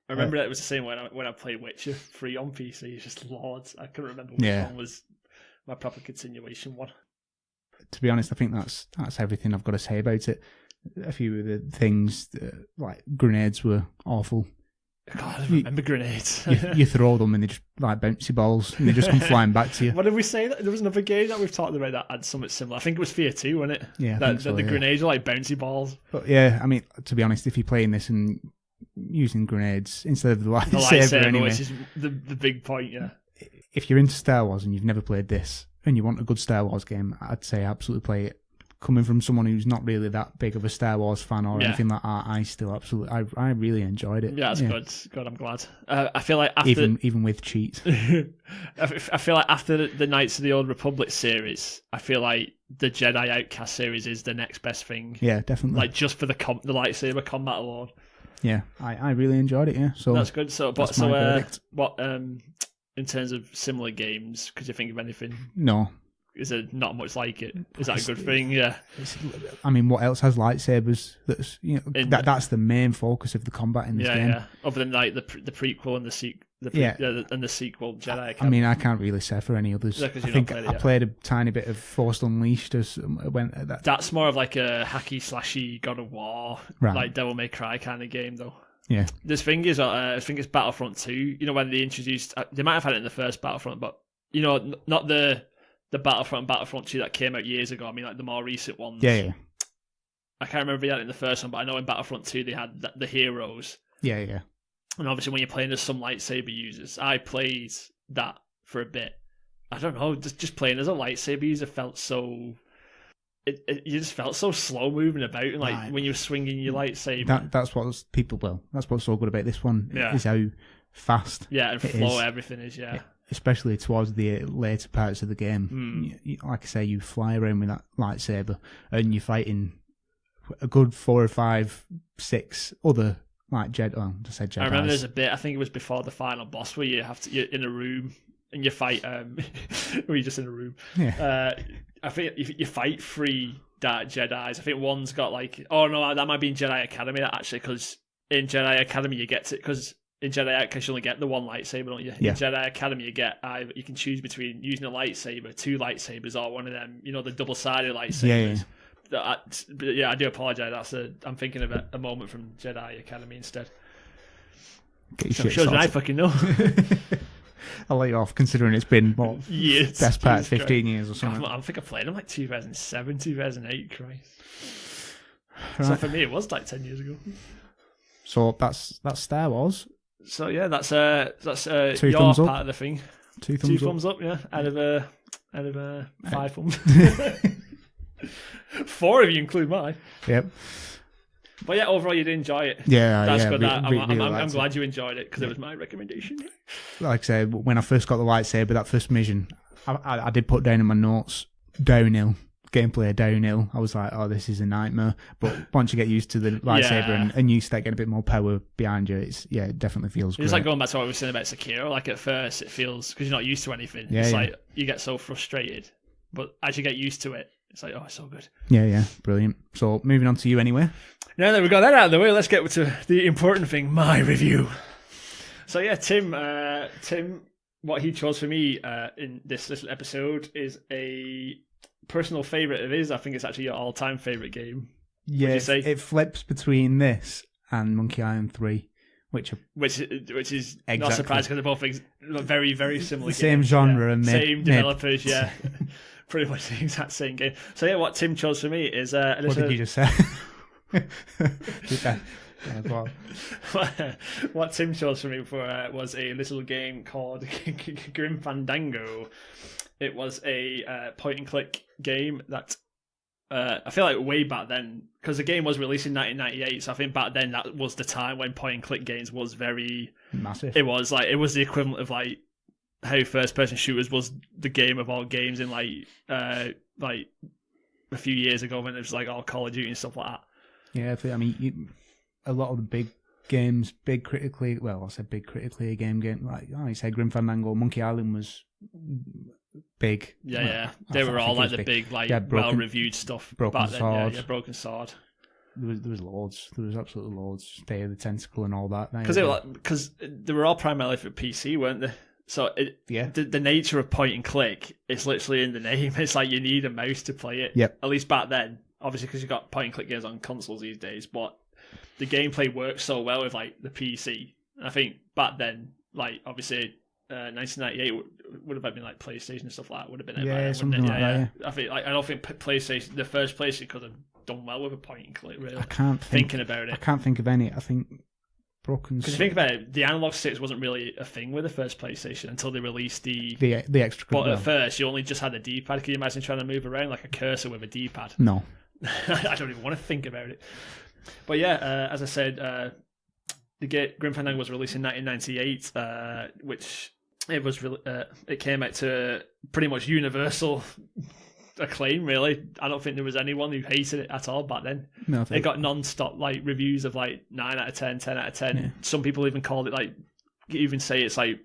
I remember that it was the same when I played Witcher 3 on PC. It's just loads. I couldn't remember which one was my proper continuation one. To be honest, I think that's everything I've got to say about it. A few of the things, like grenades, were awful. God, I remember grenades. you throw them and they just like bouncy balls and they just come flying back to you. What did we say? There was another game that we've talked about that had something similar. I think it was Fear 2, wasn't it? Yeah, the grenades are like bouncy balls. But yeah, I mean, to be honest, if you're playing this and using grenades instead of the lightsaber anyway, which is the big point, yeah. If you're into Star Wars and you've never played this and you want a good Star Wars game, I'd say absolutely play it. Coming from someone who's not really that big of a Star Wars fan or anything like that, I still absolutely, I really enjoyed it. Yeah, that's good. Good, I'm glad. I feel like after even with cheats, I feel like after the Knights of the Old Republic series, I feel like the Jedi Outcast series is the next best thing. Yeah, definitely. Like just for the lightsaber combat alone. Yeah, I really enjoyed it. Yeah, so that's good. So, what in terms of similar games, could you think of anything? No. Is there not much like it? Is that a good thing? Yeah. I mean, what else has lightsabers? That's the main focus of the combat in this game. Yeah. Other than like the prequel and the sequel, Jedi Academy. I mean, I can't really say for any others. I think I played a tiny bit of Force Unleashed. That's more of like a hacky slashy God of War, like Devil May Cry kind of game, though. Yeah. This thing is, I think it's Battlefront 2. You know, when they introduced, they might have had it in the first Battlefront, but you know, not the Battlefront 2 that came out years ago. I mean, like the more recent ones. Yeah. I can't remember if they had it in the first one, but I know in Battlefront 2 they had the heroes. Yeah. And obviously when you're playing as some lightsaber users, I played that for a bit. I don't know, just playing as a lightsaber user felt so... You just felt so slow moving about, and like when you were swinging your lightsaber. That's what's so good about this one, is how fast and flow everything is, especially towards the later parts of the game. Like I say, you fly around with that lightsaber and you're fighting a good 4 or 5, 6 other like Jedi. I remember there's a bit, I think it was before the final boss, where you're in a room and you fight where you're just in a room. I think you fight 3 Dark Jedis. I think one's got like, oh no, that might be in Jedi Academy actually, because in Jedi Academy you get to, because in Jedi Outcast you only get the one lightsaber, don't you? Yeah. In Jedi Academy you get you can choose between using a lightsaber, 2 lightsabers, or one of them, you know, the double-sided lightsabers. I do apologise. I'm thinking of a moment from Jedi Academy instead. Shows me I fucking know. I'll let you off, considering it's been years, best part 15 years or something. I think I played them like 2007, 2008. Christ. Right. So for me, it was like 10 years ago. So that's Star Wars. So yeah, that's 2 your thumbs part up. of the thing. 2 thumbs up, yeah. Out of 5 thumbs. 4 if you include mine. Yep. But yeah, overall you did enjoy it. Yeah, that's good. I'm glad you enjoyed it, because it was my recommendation. Like I said, when I first got the lightsaber, that first mission, I did put down in my notes, downhill. Gameplay downhill. I was like, oh, this is a nightmare. But once you get used to the lightsaber and you start getting a bit more power behind you, it definitely feels great. It's like going back to what we were saying about Sekiro. Like at first, it feels, because you're not used to anything. It's like you get so frustrated, but as you get used to it, it's like, oh, it's so good. Yeah, brilliant. So moving on to you anyway. Now that we got that out of the way, let's get to the important thing, my review. So yeah, Tim, what he chose for me in this little episode is a personal favourite of his. I think it's actually your all-time favourite game. Yeah, it flips between this and Monkey Island 3, which is exactly. Not surprising because they're both very, very similar. Same genre and same developers, yeah. Pretty much the exact same game. So yeah, what Tim chose for me is a little... What did you just say? What Tim chose for me was a little game called Grim Fandango. It was a point-and-click game that I feel like way back then, because the game was released in 1998, so I think back then that was the time when point-and-click games was very massive. It was the equivalent of like how first-person shooters was the game of all games in like a few years ago when it was like all Call of Duty and stuff like that. Yeah, I mean, a lot of the big games, big critically acclaimed, like you said, Grim Fandango, Monkey Island was big. Yeah. They were all like the big, like well-reviewed stuff. Broken Sword. Yeah, Broken Sword. There was loads. There was absolutely loads. Day of the Tentacle and all that. Because they were all primarily for PC, weren't they? So the nature of point and click, it's literally in the name. It's like you need a mouse to play it. Yep. At least back then. Obviously, because you've got point and click games on consoles these days, but the gameplay works so well with like the PC. And I think back then, like obviously, 1998 would have been like PlayStation and stuff like that. Would have been something like that. Yeah. I don't think PlayStation, the first PlayStation, could have done well with a point and click. Really, I can't think about it. I can't think of any. I think Broken. Because you think about it, the analog sticks wasn't really a thing with the first PlayStation until they released the extra. But at first, you only just had a D-pad. Can you imagine trying to move around like a cursor with a D-pad? No. I don't even want to think about it. But yeah, as I said, the Grim Fandango was released in 1998, which it came out to pretty much universal acclaim. Really, I don't think there was anyone who hated it at all back then. No, it got non-stop like reviews of like 9 out of 10, 10 out of 10. Yeah. Some people even called it like, even say it's like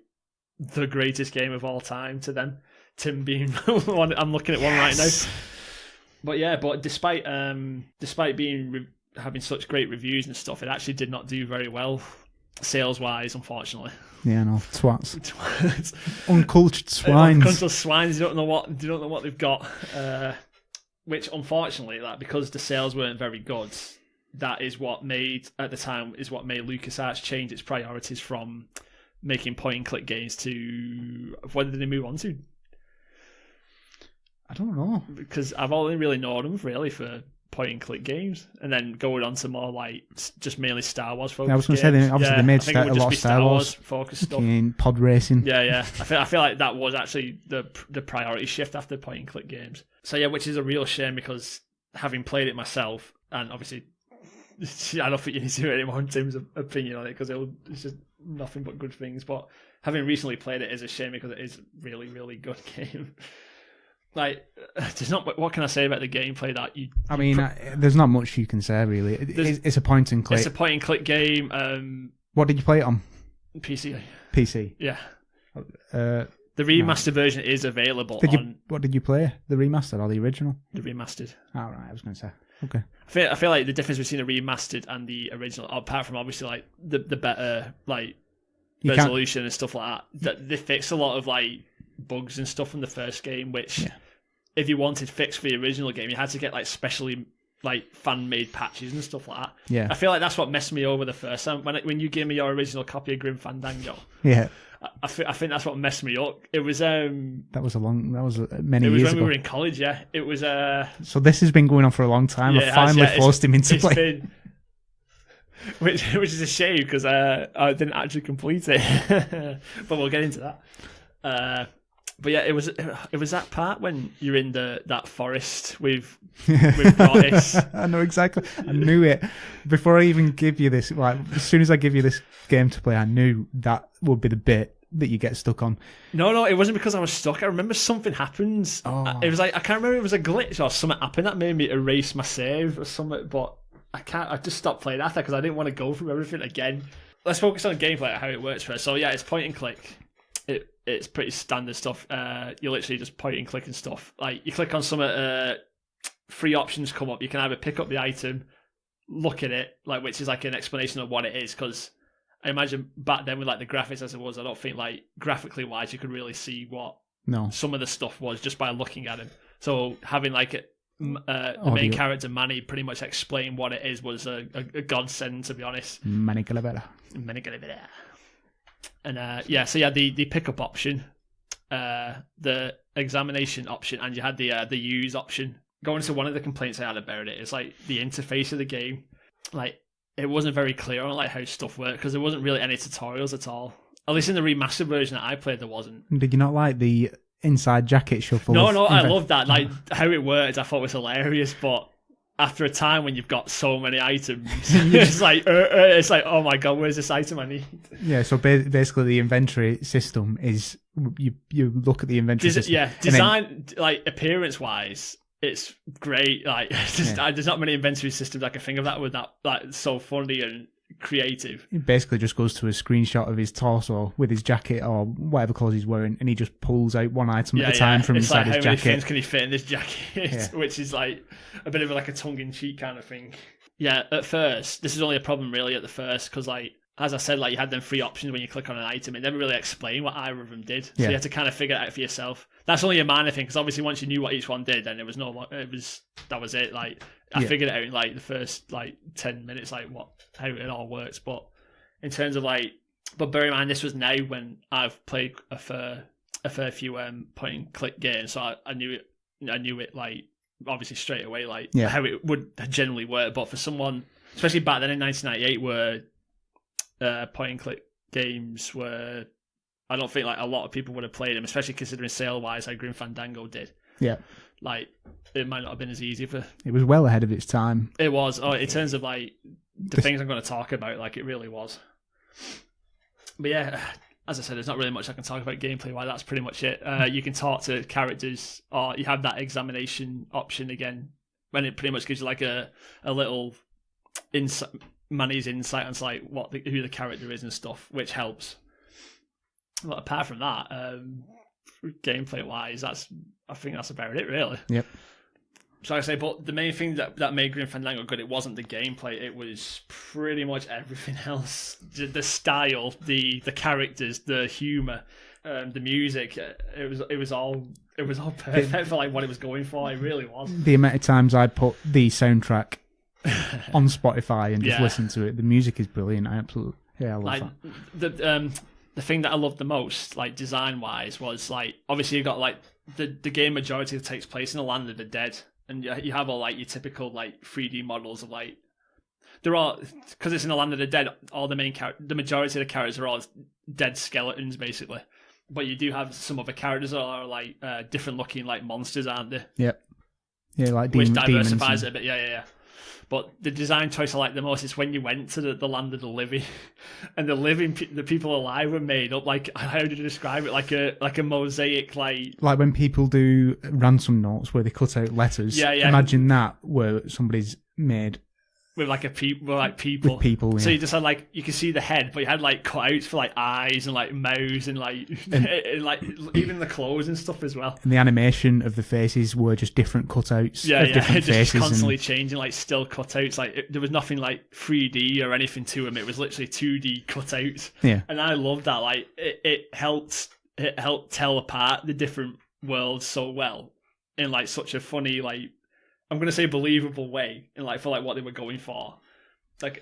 the greatest game of all time to them. Tim being one, I'm looking at one right now. But yeah, despite being having such great reviews and stuff, it actually did not do very well sales wise, unfortunately. Yeah, no, twats. Uncultured swines. Uncultured swines. You don't know what they've got. Which unfortunately, because the sales weren't very good, that is what made LucasArts change its priorities from making point and click games to what did they move on to? I don't know, because I've only really known them really for point and click games, and then going on to more like just mainly Star Wars focused. Yeah, I was going to say obviously they made a lot of Star Wars focused stuff, pod racing. Yeah. I feel like that was actually the priority shift after point and click games. So yeah, which is a real shame because having played it myself, and obviously I don't think you need to hear any more in terms of opinion on it because it's just nothing but good things. But having recently played it is a shame because it is a really, really good game. Like, there's not. What can I say about the gameplay that you? I mean, there's not much you can say really. It's a point and click. It's a point and click game. What did you play it on? PC. PC. Yeah. The remastered version is available. What did you play? The remastered or the original? The remastered. All right, I was going to say. Okay. I feel like the difference between the remastered and the original, apart from obviously like the better like resolution and stuff like that they fixed a lot of like bugs and stuff from the first game, which if you wanted fixed for the original game, you had to get like specially like fan-made patches and stuff like that. Yeah, I feel like that's what messed me over the first time when you gave me your original copy of Grim Fandango. Yeah, I think that's what messed me up. It was that was many years ago. It was when we were in college. Yeah, it was. So this has been going on for a long time. I finally forced him into play. Which is a shame because I didn't actually complete it, but we'll get into that. But yeah, it was that part when you're in that forest with Mortis. I know exactly. I knew it before I even give you this. Like as soon as I give you this game to play, I knew that would be the bit that you get stuck on. No, it wasn't because I was stuck. I remember something happened. Oh. It was like I can't remember. It was a glitch or something happened that made me erase my save or something. But I just stopped playing after because I didn't want to go through everything again. Let's focus on gameplay, how it works first. So yeah, it's point and click. It's pretty standard stuff. You literally just point and click and stuff. Like you click on some 3 options come up. You can either pick up the item, look at it, like, which is like an explanation of what it is, because I imagine back then with like the graphics as it was, I don't think like graphically wise you could really see what some of the stuff was just by looking at him. So having like the main character Manny pretty much explain what it is was a godsend, to be honest. Manny Calavera. And so you had the pickup option, the examination option, and you had the use option. Going to one of the complaints I had about it is like the interface of the game, like it wasn't very clear on like how stuff worked, because there wasn't really any tutorials at all. At least in the remastered version that I played, there wasn't. Did you not like the inside jacket shuffle? No, I loved that. Like how it worked, I thought was hilarious. But after a time when you've got so many items, it's like oh my god, where's this item I need? Yeah, so basically the inventory system is you look at the inventory system. Yeah, design like appearance wise, it's great. Like there's not many inventory systems I can think of that were that like so funny and creative. He basically just goes to a screenshot of his torso with his jacket or whatever clothes he's wearing, and he just pulls out one item at a time from inside his jacket. How many things can he fit in this jacket? Which is like a bit of like a tongue-in-cheek kind of thing. Yeah, at first, this is only a problem really at the first, because like, as I said, like you had them three options when you click on an item. It never really explained what either of them did, so you had to kind of figure it out for yourself. That's only a minor thing, because obviously once you knew what each one did, then that was it. Like I figured it out in like the first like 10 minutes, like how it all works. But in terms of like, but bear in mind this was now when I've played a fair few point and click games, so I knew it like obviously straight away like how it would generally work. But for someone, especially back then in 1998, where point and click games were, I don't think like a lot of people would have played them, especially considering sale wise how Grim Fandango did. Yeah, like it might not have been as easy for. It was well ahead of its time. It was. Oh, in terms of like the things I'm going to talk about, like it really was. But yeah, as I said, there's not really much I can talk about gameplay wise. That's pretty much it. You can talk to characters, or you have that examination option again, when it pretty much gives you like a little insight. Manny's insight on like who the character is and stuff, which helps. But apart from that, gameplay wise, I think that's about it really. Yep. So like I say, but the main thing that made Grim Fandango good, it wasn't the gameplay, it was pretty much everything else. The style, the characters, the humour, the music. It was all perfect for like what it was going for. It really was. The amount of times I put the soundtrack on Spotify and just listen to it. The music is brilliant. I love that. The thing that I loved the most, like design wise, was like obviously you've got like the game majority takes place in the land of the dead, and you have all like your typical like 3D models of like they're all, because it's in the land of the dead. All the majority of the characters are all dead skeletons basically, but you do have some other characters that are like different looking like monsters, aren't they? Yep. Yeah, like which diversifies it a bit. Yeah. But the design choice I like the most is when you went to the land of the living, and the people alive were made up like, how did you describe it? Like a mosaic, like when people do ransom notes where they cut out letters. Yeah. Imagine that where somebody's made with like people. With people. Yeah. So you just had like, you could see the head, but you had like cutouts for like eyes and like mouths and like like even the clothes and stuff as well. And the animation of the faces were just different cutouts. Yeah, of different faces, just constantly changing, like still cutouts. Like there was nothing like 3D or anything to them. It was literally 2D cutouts. Yeah, and I loved that. Like it helped tell apart the different worlds so well in like such a funny, like, I'm gonna say believable way, and like for like what they were going for, like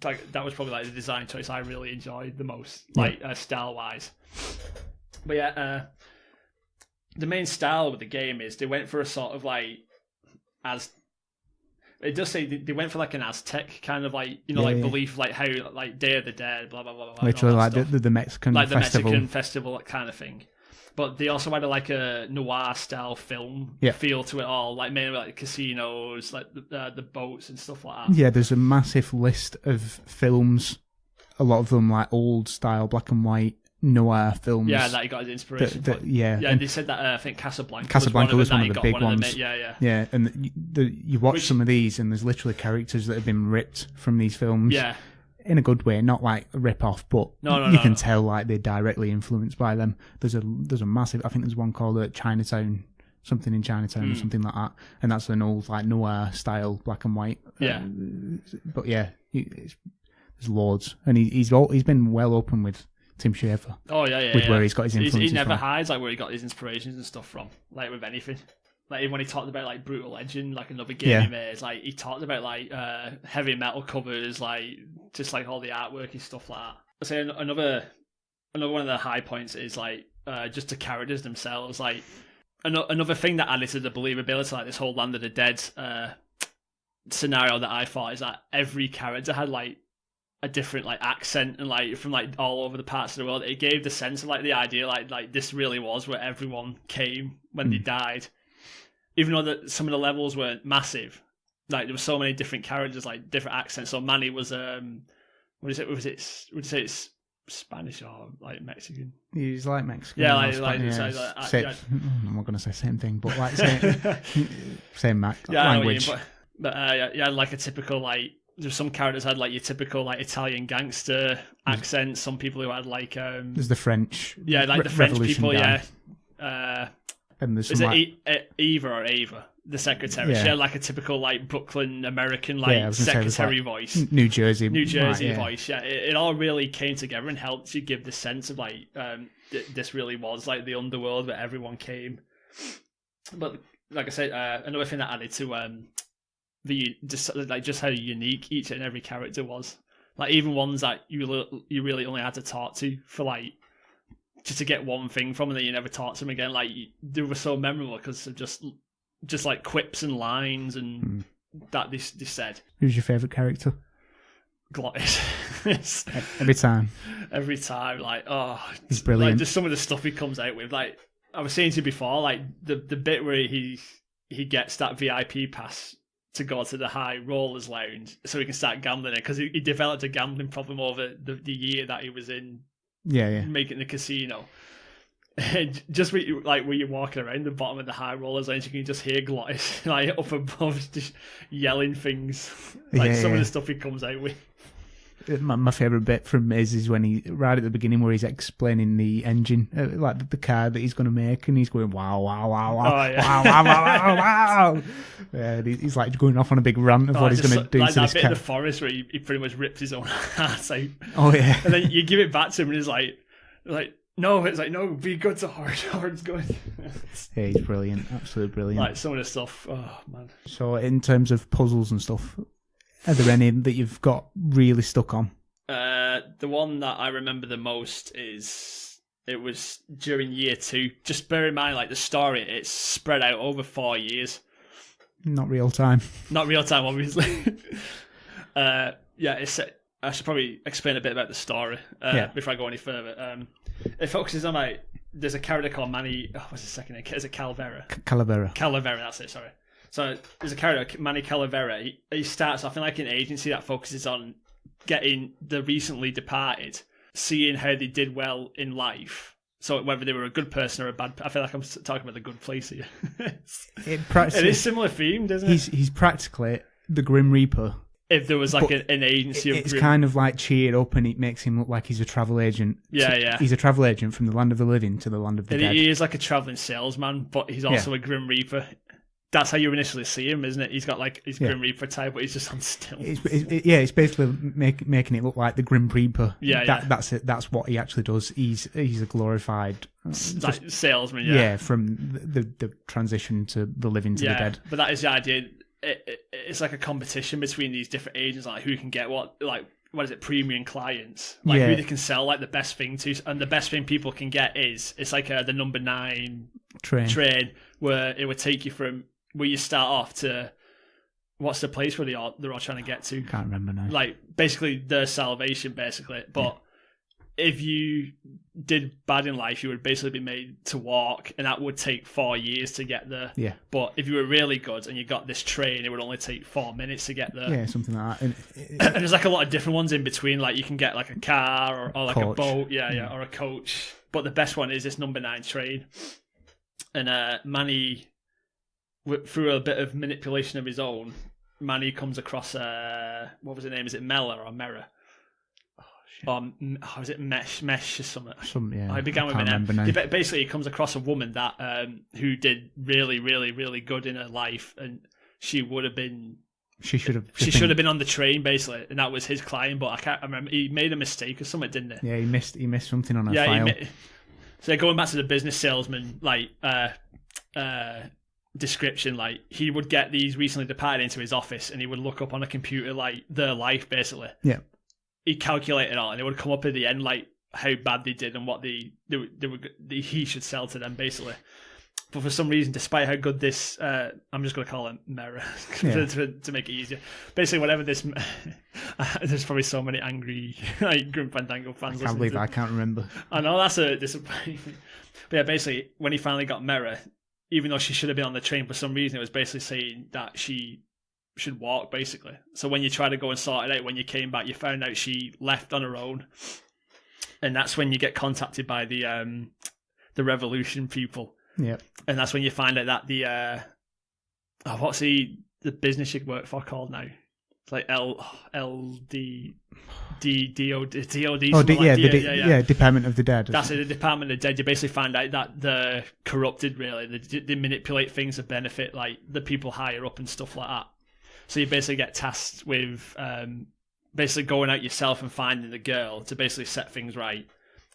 that was probably like the design choice I really enjoyed the most, like style wise. But yeah, the main style with the game is they went for a sort of like it does say they went for like an Aztec kind of like belief, like how like Day of the Dead, blah blah blah blah. Literally like the Mexican like festival. The Mexican festival kind of thing. But they also had like a noir style film feel to it all, like mainly like casinos, like the boats and stuff like that. Yeah, there's a massive list of films, a lot of them like old style black and white noir films. Yeah, that he got his inspiration from. Yeah, and they said that I think Casablanca was one of the big ones. Yeah, and you watch some of these, and there's literally characters that have been ripped from these films. Yeah. In a good way, not like a rip-off, but you can tell like they're directly influenced by them. There's a massive, I think there's one called Chinatown something in Chinatown or something like that, and that's an old like noir style black and white. Yeah, but yeah, there's loads, and he's been well open with Tim Schafer. Oh yeah, with where he's got his influences he never from. hides like where he got his inspirations and stuff from, like with anything. Like even when he talked about like Brutal Legend, like another game he made, like he talked about like heavy metal covers, like just like all the artworky stuff like that. I'd say another one of the high points is like just the characters themselves. Like another thing that added to the believability, like this whole Land of the Dead scenario that I thought is that every character had like a different like accent and like from like all over the parts of the world. It gave the sense of like the idea like this really was where everyone came when they died. Even though some of the levels weren't massive, like there were so many different characters, like different accents. So Manny was would you say it's Spanish or like Mexican? He's like Mexican. Yeah, I'm not going to say same thing, but like same language. But like a typical like. There's some characters had like your typical like Italian gangster accents. Some people who had like there's the French. Yeah, like the French people. Guy. Yeah. And there's is it Eva or Ava, the secretary? Yeah. She had like a typical like Brooklyn American like secretary voice, New Jersey voice. Yeah, it all really came together and helped you give the sense of like this really was like the underworld where everyone came. But like I said, another thing that added to just how unique each and every character was. Like even ones that you really only had to talk to for like. Just to get one thing from, and then you never talk to them again. Like they were so memorable because of just like quips and lines and that they said. Who's your favourite character? Glottis. Every time, like he's brilliant. Like just some of the stuff he comes out with. Like I was saying to you before, like the bit where he gets that VIP pass to go to the high rollers lounge so he can start gambling it because he developed a gambling problem over the year that he was in. Yeah. Making the casino. And just where you're walking around the bottom of the high rollers, and you can just hear Glottis like up above, just yelling things. Like some of the stuff he comes out with. My favourite bit from is when he right at the beginning where he's explaining the engine, like the car that he's going to make, and he's going wow, wow, wow, wow, wow, wow, wow, wow. Yeah, he's like going off on a big rant of what he's going to do like to this car. Like that bit in the forest where he pretty much rips his own ass out. Oh yeah, and then you give it back to him, and he's like no, it's like no, be good to Hard's good. Yeah, he's brilliant, absolutely brilliant. Like some of the stuff, oh man. So in terms of puzzles and stuff. Are there any that you've got really stuck on? The one that I remember the most is it was during year 2. Just bear in mind, like the story, it's spread out over 4 years. Not real time. Not real time, obviously. I should probably explain a bit about the story before I go any further. It focuses on like there's a character called Manny. What's his second name? Is it Calavera? Calavera, that's it. Sorry. So there's a character, Manny Calavera. He starts off in like an agency that focuses on getting the recently departed, seeing how they did well in life. So whether they were a good person or a bad, I feel like I'm talking about the good place here. It is similar themed, isn't it? He's practically the Grim Reaper. If there was like an agency of it's kind of like cheered up, and it makes him look like he's a travel agent. Yeah. He's a travel agent from the land of the living to the land of the dead. He is like a traveling salesman, but he's also a Grim Reaper. That's how you initially see him, isn't it? He's got like his Grim Reaper type, but he's just on stilts. It's basically making it look like the Grim Reaper. That's it. That's what he actually does. He's a glorified like salesman. Yeah, from the transition to the living to the dead. But that is the idea. It's like a competition between these different agents, like who can get what is it, premium clients, like who they can sell like the best thing to, and the best thing people can get is it's like the number 9 train where it would take you from where you start off to what's the place where they're all trying to get to. Can't remember now. Like basically their salvation, basically. But if you did bad in life, you would basically be made to walk, and that would take 4 years to get there. Yeah. But if you were really good and you got this train, it would only take 4 minutes to get there. Yeah, something like that. And there's like a lot of different ones in between. Like you can get like a car or like a boat, or a coach. But the best one is this number 9 train. And Manny, through a bit of manipulation of his own, Manny comes across what was her name? Is it Mella or Mera? How is it? Mesh or something? Yeah. I began with an M. Basically, he comes across a woman that who did really, really, really good in her life, and she would have been. She should have been on the train, basically, and that was his client. But I can't remember. He made a mistake or something, didn't he? Yeah, he missed something on her file. So going back to the business salesman, description, he would get these recently departed into his office, and he would look up on a computer their life, basically. Yeah. He'd calculate it all, and it would come up at the end how bad they did and what he should sell to them, basically. But for some reason, despite how good this, I'm just going to call it Mera to make it easier. Basically, whatever this, there's probably so many angry Grim Fandango fans. I can't believe I can't remember. I know, that's a disappointment. But yeah, basically, when he finally got Mera, even though she should have been on the train for some reason, it was basically saying that she should walk, basically. So when you try to go and sort it out, when you came back, you found out she left on her own, and that's when you get contacted by the Revolution people. Yeah, and that's when you find out that the what's the business you work for called now? It's like LD. Department of the Dead. That's it, the Department of the Dead. You basically find out that they're corrupted, really. They manipulate things to benefit the people higher up and stuff like that. So you basically get tasked with basically going out yourself and finding the girl to basically set things right.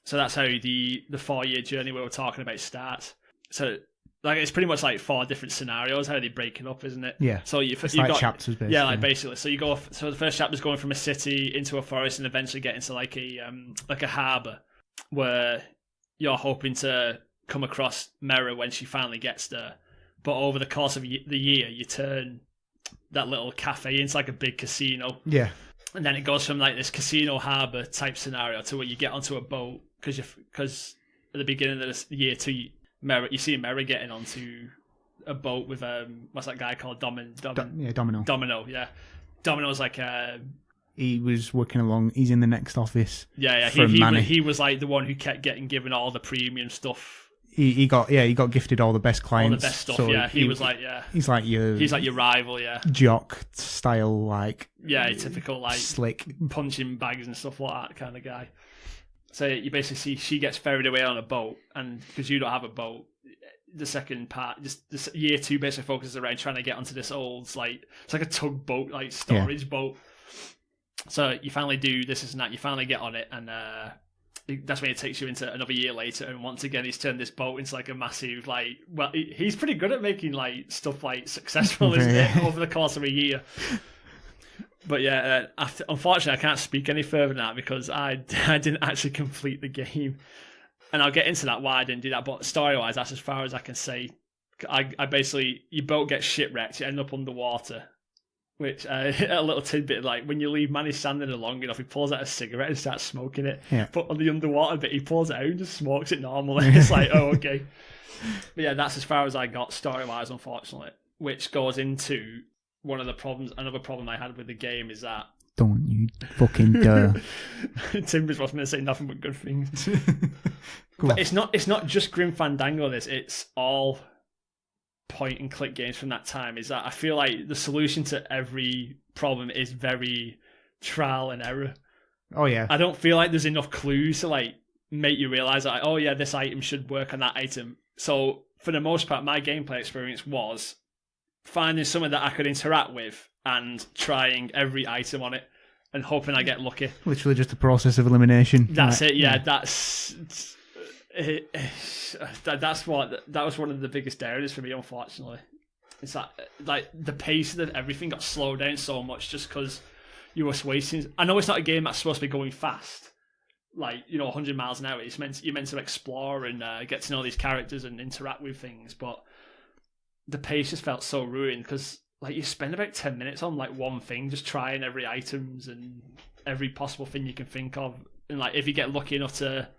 So that's how the 4-year journey we were talking about starts. So it's pretty much 4 different scenarios how they break it up, isn't it? Yeah. So you've got chapters, basically. Yeah, basically. So you go. So the first chapter is going from a city into a forest, and eventually get into a harbour where you're hoping to come across Mera when she finally gets there. But over the course of the year, you turn that little cafe into a big casino. Yeah. And then it goes from this casino harbour type scenario to where you get onto a boat because at the beginning of the year you see Mera getting onto a boat with what's that guy called? Domino. Domino, yeah. Domino's he was working along. He's in the next office. Yeah. He was the one who kept getting given all the premium stuff. He got gifted all the best clients. All the best stuff. So yeah, he was He's like your rival. Yeah. Jock style typical slick punching bags and stuff like that kind of guy. So you basically see she gets ferried away on a boat, and because you don't have a boat, the second part, just this year 2 basically focuses around trying to get onto this old, it's like a tugboat, storage boat. So you finally do this and that, you finally get on it, and that's when it takes you into another year later, and once again he's turned this boat into a massive, he's pretty good at making stuff successful, isn't it, over the course of a year. But yeah, unfortunately, I can't speak any further than that because I didn't actually complete the game, and I'll get into that why I didn't do that. But story-wise, that's as far as I can say. I basically, your boat gets shipwrecked, you end up underwater, which a little tidbit when you leave Manny standing there long enough, he pulls out a cigarette and starts smoking it. Yeah. But on the underwater bit, he pulls it out and just smokes it normally. It's oh, okay. But yeah, that's as far as I got story-wise, unfortunately, which goes into another problem I had with the game is that don't you fucking dare. Tim was going to say nothing but good things. But it's not just Grim Fandango, it's all point and click games from that time. Is that I feel like the solution to every problem is very trial and error. Oh yeah. I don't feel like there's enough clues to make you realise that this item should work on that item. So for the most part, my gameplay experience was finding something that I could interact with and trying every item on it and hoping I get lucky. Literally just a process of elimination. That's it, yeah. That was one of the biggest areas for me, unfortunately. It's the pace of everything got slowed down so much just because you were wasting. I know it's not a game that's supposed to be going fast, 100 miles an hour. You're meant to explore and get to know these characters and interact with things, but the pace just felt so ruined because you spend about 10 minutes on one thing, just trying every items and every possible thing you can think of, and if you get lucky enough to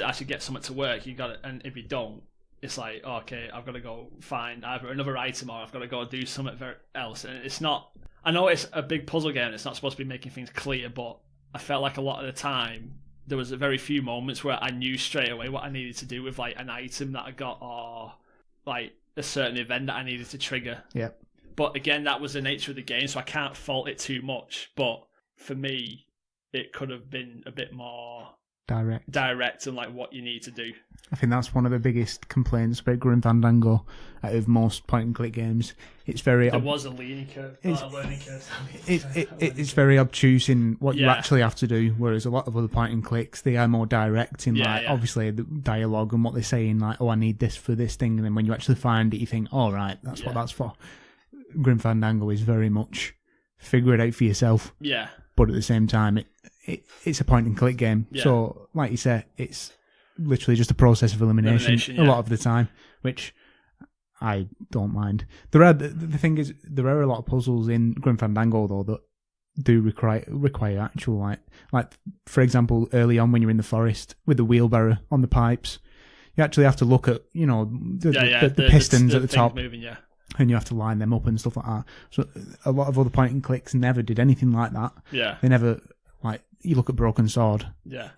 actually get something to work, you got it, and if you don't, it's okay, I've got to go find either another item or I've got to go do something else. And it's not, I know it's a big puzzle game, it's not supposed to be making things clear, but I felt like a lot of the time there was a very few moments where I knew straight away what I needed to do with an item that I got or a certain event that I needed to trigger. Yeah. But again, that was the nature of the game, so I can't fault it too much. But for me, it could have been a bit more direct and like what you need to do. I think that's one of the biggest complaints about Grim Fandango out of most point-and-click games. It's very... There was a learning curve. It's very obtuse in what you actually have to do, whereas a lot of other point-and-clicks, they are more direct in, obviously, the dialogue and what they're saying, like, oh, I need this for this thing, and then when you actually find it, you think, all right, that's what that's for. Grim Fandango is very much figure it out for yourself. Yeah. But at the same time, it's a point-and-click game. Yeah. So, like you said, it's literally just a process of elimination a lot of the time, which I don't mind. The thing is, there are a lot of puzzles in Grim Fandango, though, that do require actual, like, for example, early on when you're in the forest with the wheelbarrow on the pipes, you actually have to look at, the pistons at the top. Moving, and you have to line them up and stuff like that. So a lot of other point and clicks never did anything like that. Yeah. They never, like, you look at Broken Sword. Yeah.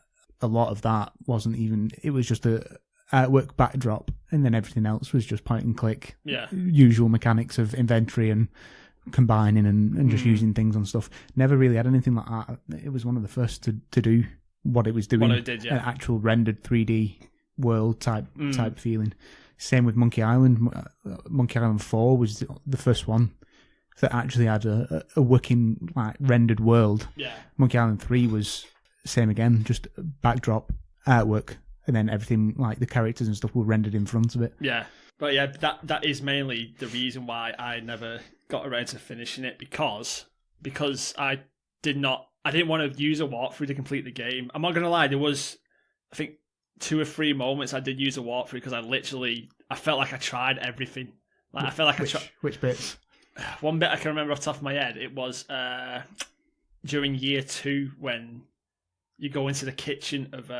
A lot of that wasn't even, it was just a artwork backdrop, and then everything else was just point and click. Yeah. Usual mechanics of inventory and combining and just using things on stuff. Never really had anything like that. It was one of the first to do what it was doing. What it did, yeah. An actual rendered 3D world type feeling. Same with Monkey Island. Monkey Island 4 was the first one that actually had a working, like, rendered world. Yeah. Monkey Island 3 was same again, just backdrop, artwork, and then everything, like the characters and stuff, were rendered in front of it. Yeah. But yeah, that is mainly the reason why I never got around to finishing it, because I didn't want to use a walkthrough to complete the game. I'm not going to lie, there was, I think, 2 or 3 moments I did use a walkthrough because I felt like I tried everything. Like, I felt like which bits? One bit I can remember off the top of my head, it was during year 2 when you go into the kitchen of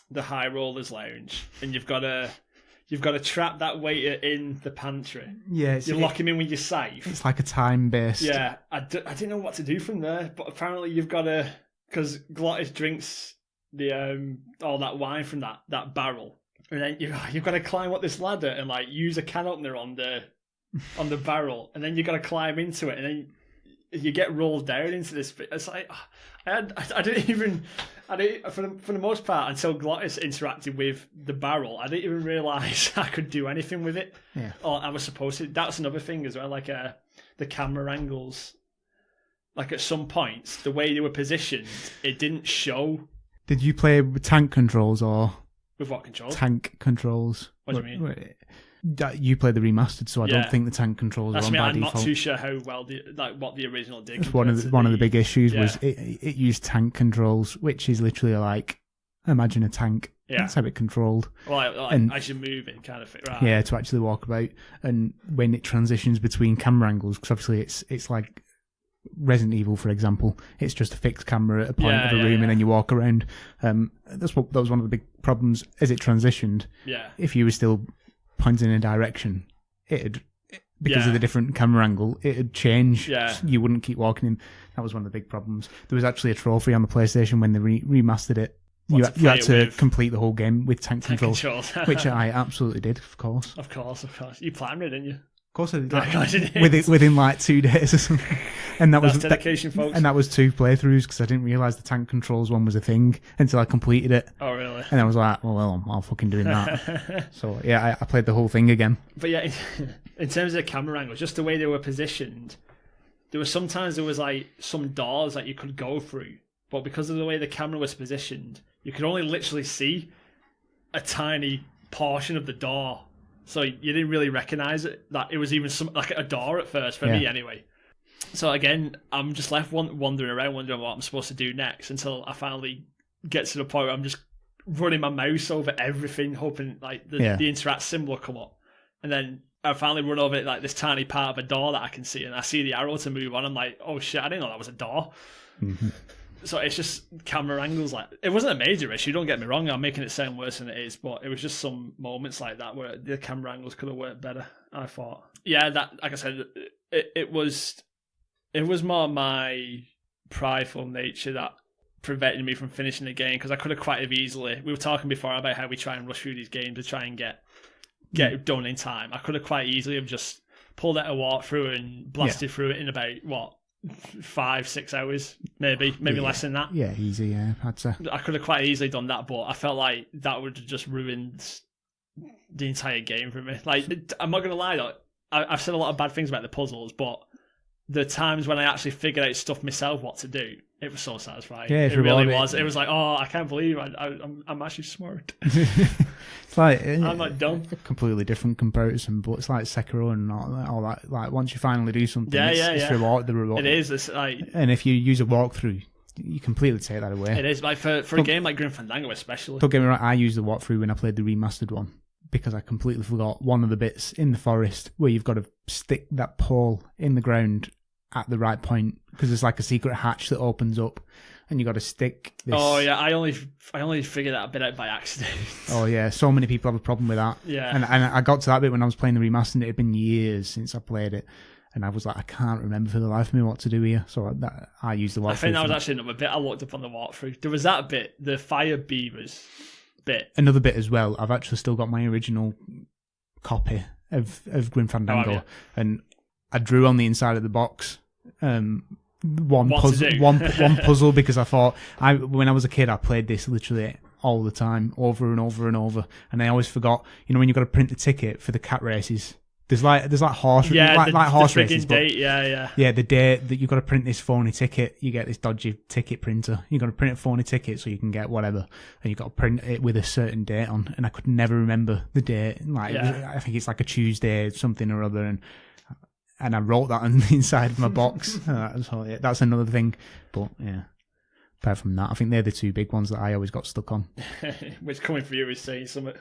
the High Rollers Lounge, and you've got to trap that waiter in the pantry. Yeah, you lock him in with your safe. It's like a time based. Yeah, I didn't know what to do from there, but apparently you've got to, because Glottis drinks the all that wine from that barrel, and then you've got to climb up this ladder and, like, use a can opener on the barrel, and then you've got to climb into it, and then you get rolled down into this bit. It's like I didn't for the most part, until Glottis interacted with the barrel, I didn't even realise I could do anything with it. Yeah. Or I was supposed to. That's another thing as well, like the camera angles. Like, at some points, the way they were positioned, it didn't show. Did you play with tank controls or with what controls? Tank controls. What do you mean? You played the remastered, so I don't think the tank controls are on by default. I'm not too sure how well what the original did. It's one of the big issues was it used tank controls, which is literally like, imagine a tank. Yeah. That's how it controlled. Well, and as you move it, kind of fit right. Yeah, to actually walk about, and when it transitions between camera angles, because obviously it's like Resident Evil, for example, it's just a fixed camera at a point of a room, and then you walk around. That was one of the big problems as it transitioned. Yeah. If you were still pointing in a direction, because of the different camera angle, it'd change. Yeah. You wouldn't keep walking in. That was one of the big problems. There was actually a trophy on the PlayStation when they remastered it. You had to complete the whole game with tank controls. Which I absolutely did, of course. Of course. You planned it, didn't you? Of course I did. Within like 2 days or something. And that's dedication, folks. And that was 2 playthroughs, because I didn't realise the tank controls one was a thing until I completed it. Oh, really? And I was like, well, I'm fucking doing that. So, yeah, I played the whole thing again. But yeah, in terms of the camera angles, just the way they were positioned, there was like some doors that you could go through, but because of the way the camera was positioned, you could only literally see a tiny portion of the door. So you didn't really recognise it, that it was even like a door at first, for me anyway. So again, I'm just left wandering around, wondering what I'm supposed to do next, until I finally get to the point where I'm just running my mouse over everything, hoping like the interact symbol will come up. And then I finally run over like this tiny part of a door that I can see, and I see the arrow to move on. I'm like, oh shit, I didn't know that was a door. Mm-hmm. So it's just camera angles. Like, it wasn't a major issue, don't get me wrong, I'm making it sound worse than it is, but it was just some moments like that where the camera angles could have worked better, I thought. Yeah, that, like I said, it was more my prideful nature that prevented me from finishing the game, because I could have quite easily, we were talking before about how we try and rush through these games to try and get it done in time. I could have quite easily have just pulled out a walkthrough and blasted through it in about, 5-6 hours, maybe less than that. Yeah, easy. Yeah, I'd say. I could have quite easily done that, but I felt like that would have just ruined the entire game for me. Like, I'm not gonna lie though, I've said a lot of bad things about the puzzles, but the times when I actually figured out stuff myself, what to do, it was so satisfying. Yeah, it really was. It was like, oh, I can't believe I'm actually smart. It's like I'm not dumb. A completely different comparison, but it's like Sekiro and all that. Like once you finally do something, it's the reward. It is. It's like, and if you use a walkthrough, you completely take that away. It is like for a game like Grim Fandango, especially. Don't get me wrong. I used the walkthrough when I played the remastered one because I completely forgot one of the bits in the forest where you've got to stick that pole in the ground at the right point because there's like a secret hatch that opens up and you got to stick this. Oh yeah, I only figured that bit out by accident. Oh yeah, so many people have a problem with that. Yeah, and I got to that bit when I was playing the remaster and it had been years since I played it and I was like, I can't remember for the life of me what to do here, so I used the walkthrough. I think that was actually another bit I looked up on the walkthrough. There was that bit, the fire beavers bit. Another bit as well. I've actually still got my original copy of Grim Fandango, and I drew on the inside of the box one puzzle because I thought when I was a kid I played this literally all the time, over and over and over, and I always forgot. You know when you've got to print the ticket for the cat races. There's like horse horse races. Date, yeah. The day that you've got to print this phony ticket, you get this dodgy ticket printer. You've got to print a phony ticket so you can get whatever, and you've got to print it with a certain date on. And I could never remember the date. I think it's like a Tuesday, something or other, and I wrote that on the inside of my box. That's another thing. But yeah, apart from that, I think they're the two big ones that I always got stuck on. Which coming for you is saying something.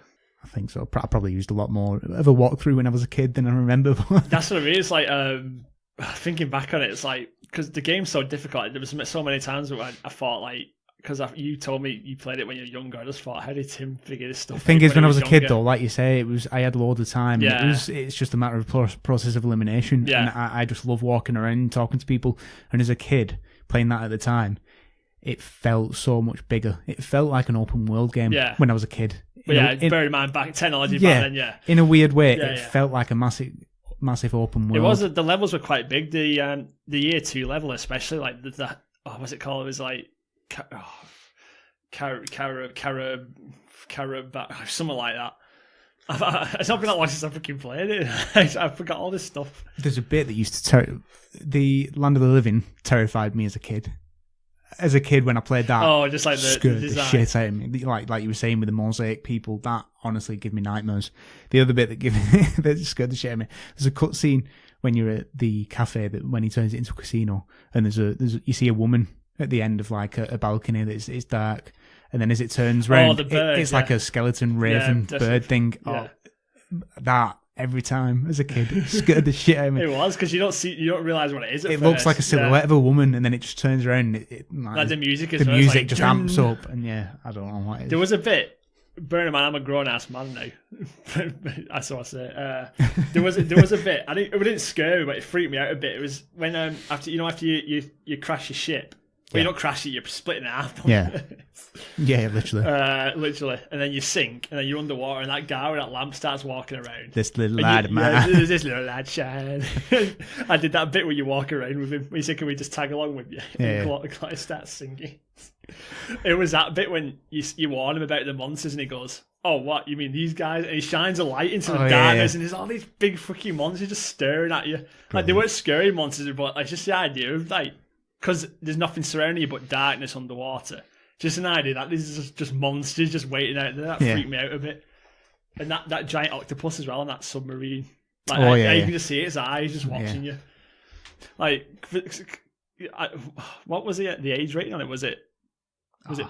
I think so. I probably used a lot more of a walkthrough when I was a kid than I remember. That's what I mean. It's like, thinking back on it, it's like, because the game's so difficult, there was so many times where I thought, like, because you told me you played it when you were younger, I just thought, how did Tim figure this stuff out? The thing is, when I was a kid, though, like you say, I had loads of time. Yeah. It's just a matter of process of elimination. Yeah. And I just love walking around and talking to people. And as a kid, playing that at the time, it felt so much bigger. It felt like an open world game when I was a kid. Bear in mind back technology back then, in a weird way, it felt like a massive open world. It was. The levels were quite big. The year 2 level, especially, like what's it called? It was like something like that. It's not been that long since I freaking played it. I forgot all this stuff. There's a bit that used to the Land of the Living terrified me as a kid. As a kid, when I played that, just like the shit out of me. Like you were saying with the mosaic people, that honestly gave me nightmares. The other bit that scared the shit out of me. There's a cutscene when you're at the cafe when he turns it into a casino, and you see a woman at the end of like a balcony that it's dark, and then as it turns round, it's like a skeleton raven bird thing. Yeah. That. Every time as a kid, it scared the shit out of me. It was because you don't realize what it is. It looks like a silhouette of a woman, and then it just turns around. Like the music, the music just amps up, and I don't know what it is. There was a bit. Bearing in mind, I'm a grown ass man now. That's what I say. There was a bit. It didn't scare me, but it freaked me out a bit. It was when after you crash your ship. Well, you don't crash it, you're splitting in half. Yeah. Yeah, literally. Literally. And then you sink, and then you're underwater, and that guy with that lamp starts walking around. This little lad, man. Yeah, this little lad, shine. I did that bit where you walk around with him. He said, can we just tag along with you? And Clive starts singing. It was that bit when you warn him about the monsters, and he goes, oh, what? You mean these guys? And he shines a light into the darkness, and there's all these big fucking monsters just staring at you. Brilliant. Like, they weren't scary monsters, but like, just the idea of, like, because there's nothing surrounding you but darkness underwater. Just an idea that this is just monsters just waiting out there. That freaked me out a bit. And that giant octopus as well on that submarine. Like, you can just see its eyes just watching you. Like, what was the age rating on it? Was it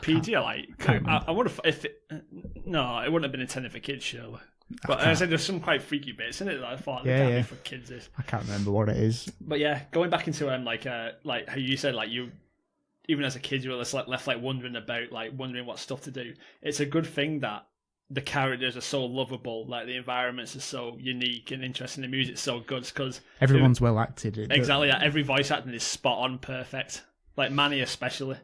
PG? I wonder if it... No, it wouldn't have been intended for kids, surely. But I said there's some quite freaky bits in it that I thought can't be for kids. I can't remember what it is. But yeah, going back into like how you said, like, you even as a kid you were left like wondering what stuff to do. It's a good thing that the characters are so lovable, like the environments are so unique and interesting, the music's so good because everyone's well acted. Exactly, every voice acting is spot on, perfect. Like Manny especially.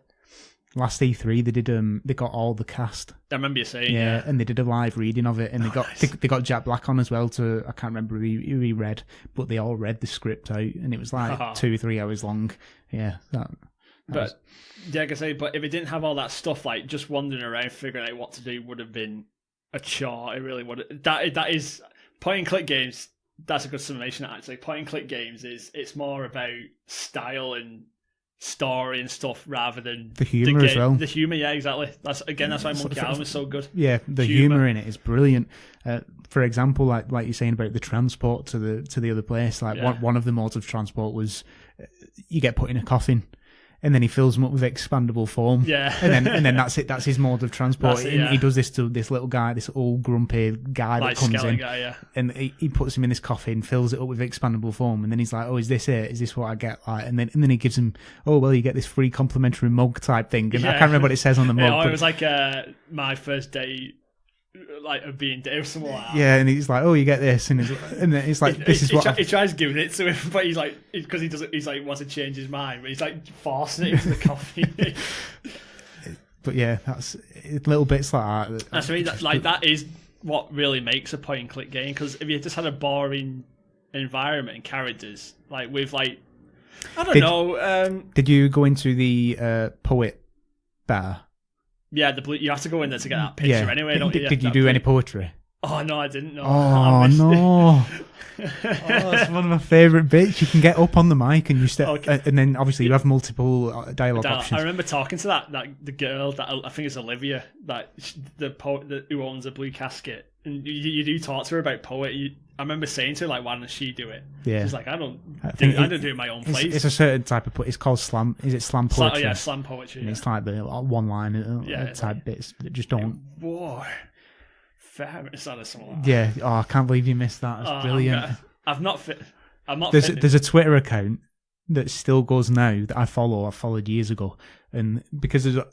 last E3 they got all the cast. I remember you saying, yeah. And they did a live reading of it, and they got Jack Black on as well. I can't remember who he read, but they all read the script out, and it was like 2 or 3 hours long. Yeah, like I say, but if it didn't have all that stuff, like just wandering around figuring out what to do would have been a chore. It really would. That is point and click games. That's a good summation. Actually, point and click games it's more about style and story and stuff rather than the humor as well. The humor, yeah, exactly. That's why Monkey Island was so good. Yeah, the humor in it is brilliant. For example, like you're saying about the transport to the other place, one of the modes of transport was you get put in a coffin, and then he fills them up with expandable foam. Yeah, and then that's it. That's his mode of transport. He does this to this little guy, this old grumpy guy that comes in, and he puts him in this coffin, fills it up with expandable foam, and then he's like, "Oh, is this it? Is this what I get?" Like, and then he gives him, "Oh, well, you get this free complimentary mug type thing." And I can't remember what it says on the mug. It was like my first day. Like of being there, something like that. Yeah, and he's like, "Oh, you get this," and then it's like, "This is what." He tries giving it to him, but he's like, because he doesn't. He's like, wants to change his mind, but he's like forcing it into the coffee. But yeah, that's little bits like that. That's what I mean. That is what really makes a point and click game. Because if you just had a boring environment and characters, like with like, I don't know. Did you go into the poet bar? Yeah, you have to go in there to get that picture anyway, don't you? Did you do any poetry? Oh, no, I didn't know. Oh, no. That's one of my favourite bits. You can get up on the mic and you step, and then obviously you have multiple dialogue options. I remember talking to that the girl, that I think it's Olivia, the poet who owns a Blue Casket. And you do talk to her about poet. I remember saying to her, like, why doesn't she do it? Yeah. She's like, I don't do it in my own place. It's a certain type of poetry. It's called slam. Is it slam poetry? Yeah, slam poetry. And it's like the one line type bits that just don't. Whoa. Fair. It's not a small. Yeah. Oh, I can't believe you missed that. That's brilliant. I'm not. There's a Twitter account that still goes now that I follow. I followed years ago, and because there's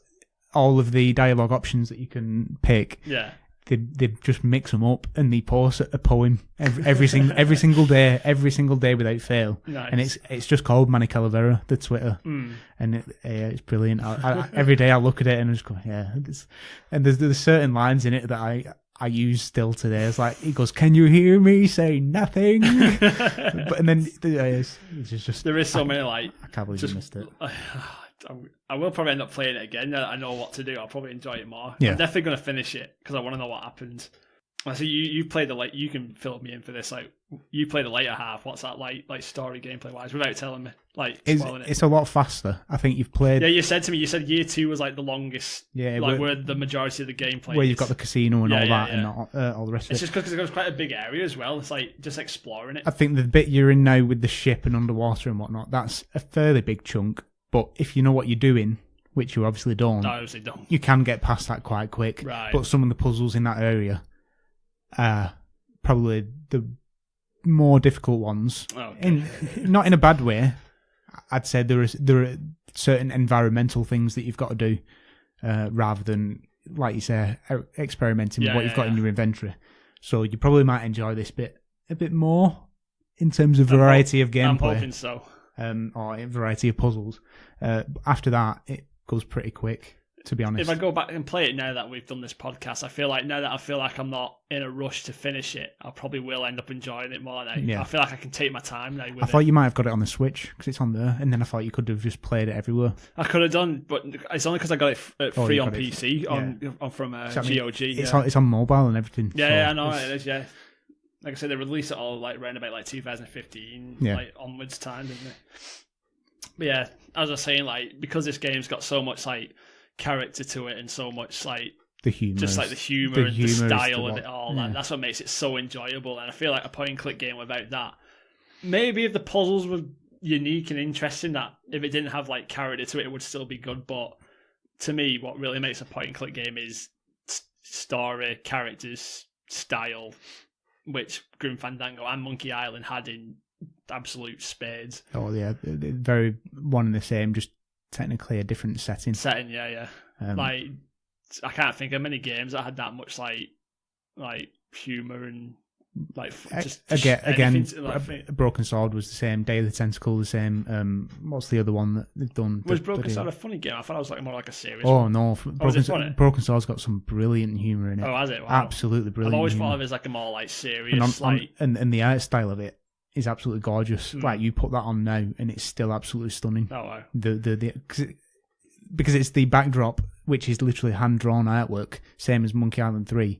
all of the dialogue options that you can pick. Yeah. They just mix them up and they post a poem every single day without fail. Nice. And it's just called Manny Calavera, the Twitter, and it's brilliant. Every day I look at it and I just go, yeah. And there's certain lines in it that I use still today. It's like he goes, "Can you hear me say nothing?" And then it's just there is so many like I can't believe you missed it. I will probably end up playing it again. Now that I know what to do, I'll probably enjoy it more. Yeah. I'm definitely going to finish it because I want to know what happens. So you play you can fill me in for this. Like you play the later half. What's that like story gameplay wise? Without telling me, spoiling it. It's a lot faster. I think you've played. Yeah, you said to me. You said year 2 was like the longest. Yeah, where the majority of the gameplay. Where you've got the casino and all that, and all the rest of it. It's just because it's quite a big area as well. It's like just exploring it. I think the bit you're in now with the ship and underwater and whatnot, that's a fairly big chunk. But if you know what you're doing, which you obviously don't, you can get past that quite quick. Right. But some of the puzzles in that area are probably the more difficult ones. Okay. Not in a bad way. I'd say there are certain environmental things that you've got to do rather than, like you say, experimenting with what you've got in your inventory. So you probably might enjoy this bit a bit more in terms of variety of gameplay. I'm hoping so. Or a variety of puzzles. After that, it goes pretty quick, to be honest. If I go back and play it now that we've done this podcast, I feel like I'm not in a rush to finish it, I probably will end up enjoying it more now. Yeah. I feel like I can take my time now with it. I thought you might have got it on the Switch, because it's on there, and then I thought you could have just played it everywhere. I could have done, but it's only because I got it free on PC from GOG. It's on mobile and everything. Yeah, I know it is, yeah. Like I said, they released it all like around about like 2015, like onwards time, didn't they? But yeah, as I was saying, like because this game's got so much like character to it and so much like the humor, just like the humor and the style of it all, that's what makes it so enjoyable. And I feel like a point and click game without that, maybe if the puzzles were unique and interesting, that if it didn't have like character to it, it would still be good. But to me, what really makes a point and click game is story, characters, style, which Grim Fandango and Monkey Island had in absolute spades. Oh yeah, very one and the same, just technically a different setting. Yeah. Like I can't think of many games that had that much like humor and Like just again, Broken Sword was the same. Day of the Tentacle, the same. What's the other one that they've done? Was Broken Sword a funny game? I thought it was like more like a serious. Oh one. No, Broken Sword's got some brilliant humour in it. Oh, has it? Wow. Absolutely brilliant. I've always humour. thought of it as like a more like serious, and the art style of it is absolutely gorgeous. Like you put that on now, and it's still absolutely stunning. Oh wow! Because it's the backdrop, which is literally hand drawn artwork, same as Monkey Island 3.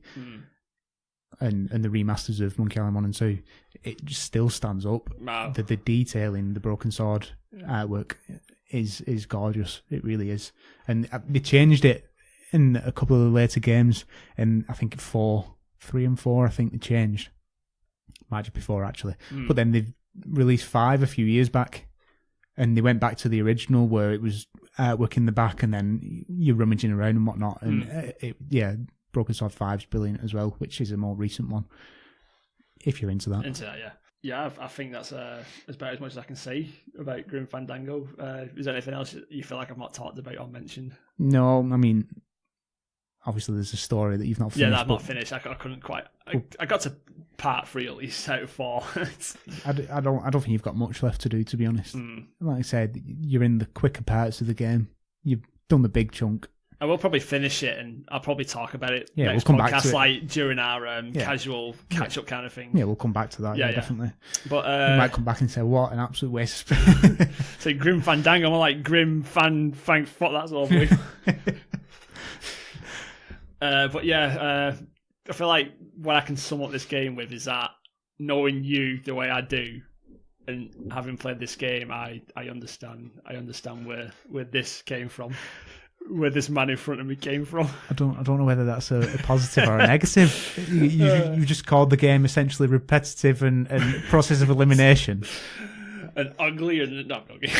And the remasters of Monkey Island 1 and 2, it just still stands up. Wow. The detail in the Broken Sword artwork is gorgeous. It really is. And they changed it in a couple of the later games, and I think 3 and 4, I think they changed. Might just be 4 actually. But then they've released 5 a few years back, and they went back to the original where it was artwork in the back, and then you're rummaging around and whatnot. And Broken Sword 5 is brilliant as well, which is a more recent one, if you're into that. Yeah. Yeah, I think that's about as much as I can say about Grim Fandango. Is there anything else you feel like I've not talked about or mentioned? No, I mean, obviously there's a story that you've not finished. Yeah, that I've not finished. I couldn't quite... I got to part 3 at least out of 4. I don't think you've got much left to do, to be honest. Like I said, you're in the quicker parts of the game. You've done the big chunk. I will probably finish it, and I'll probably talk about it we'll next come podcast, back to it. like during our casual catch-up kind of thing. Yeah, we'll come back to that. Yeah, definitely. But you might come back and say, "What an absolute waste of space." So Grim Fandango, I'm like Grim Fuck, that's lovely. But yeah, I feel like what I can sum up this game with is that knowing you the way I do, and having played this game, I understand where this came from. Where this man in front of me came from. I don't know whether that's a positive or a negative. You just called the game essentially repetitive and process of elimination. And ugly and not ugly.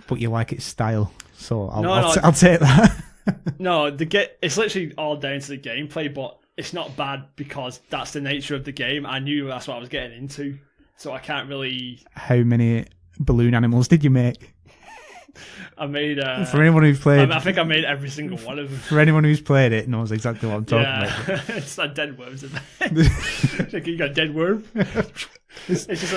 But you like its style, so I'll take that. No, it's literally all down to the gameplay, but it's not bad because that's the nature of the game. I knew that's what I was getting into, so I can't really... How many balloon animals did you make? I made... for anyone who's played... I think I made every single one of them. For anyone who's played it knows exactly what I'm talking about. It's like dead worms in there. You got a dead worm. It's just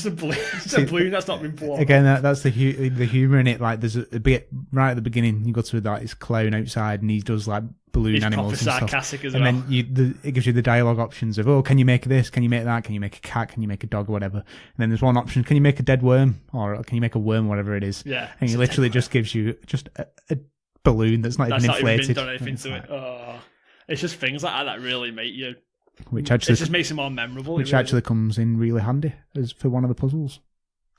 a balloon that's not been blown. Again, that's the humour in it. Like there's a bit right at the beginning. You go to that his clown outside, and he does like balloon animals and stuff. Sarcastic as well. And then it gives you the dialogue options of can you make this? Can you make that? Can you make a cat? Can you make a dog? Or whatever. And then there's one option: can you make a dead worm? Or can you make a worm? Whatever it is. Yeah. And he literally just gives you just a balloon that's not even inflated. Even done anything to it. Oh, it's just things like that really make you. Which actually, it just makes it more memorable. Which actually comes in really handy as for one of the puzzles.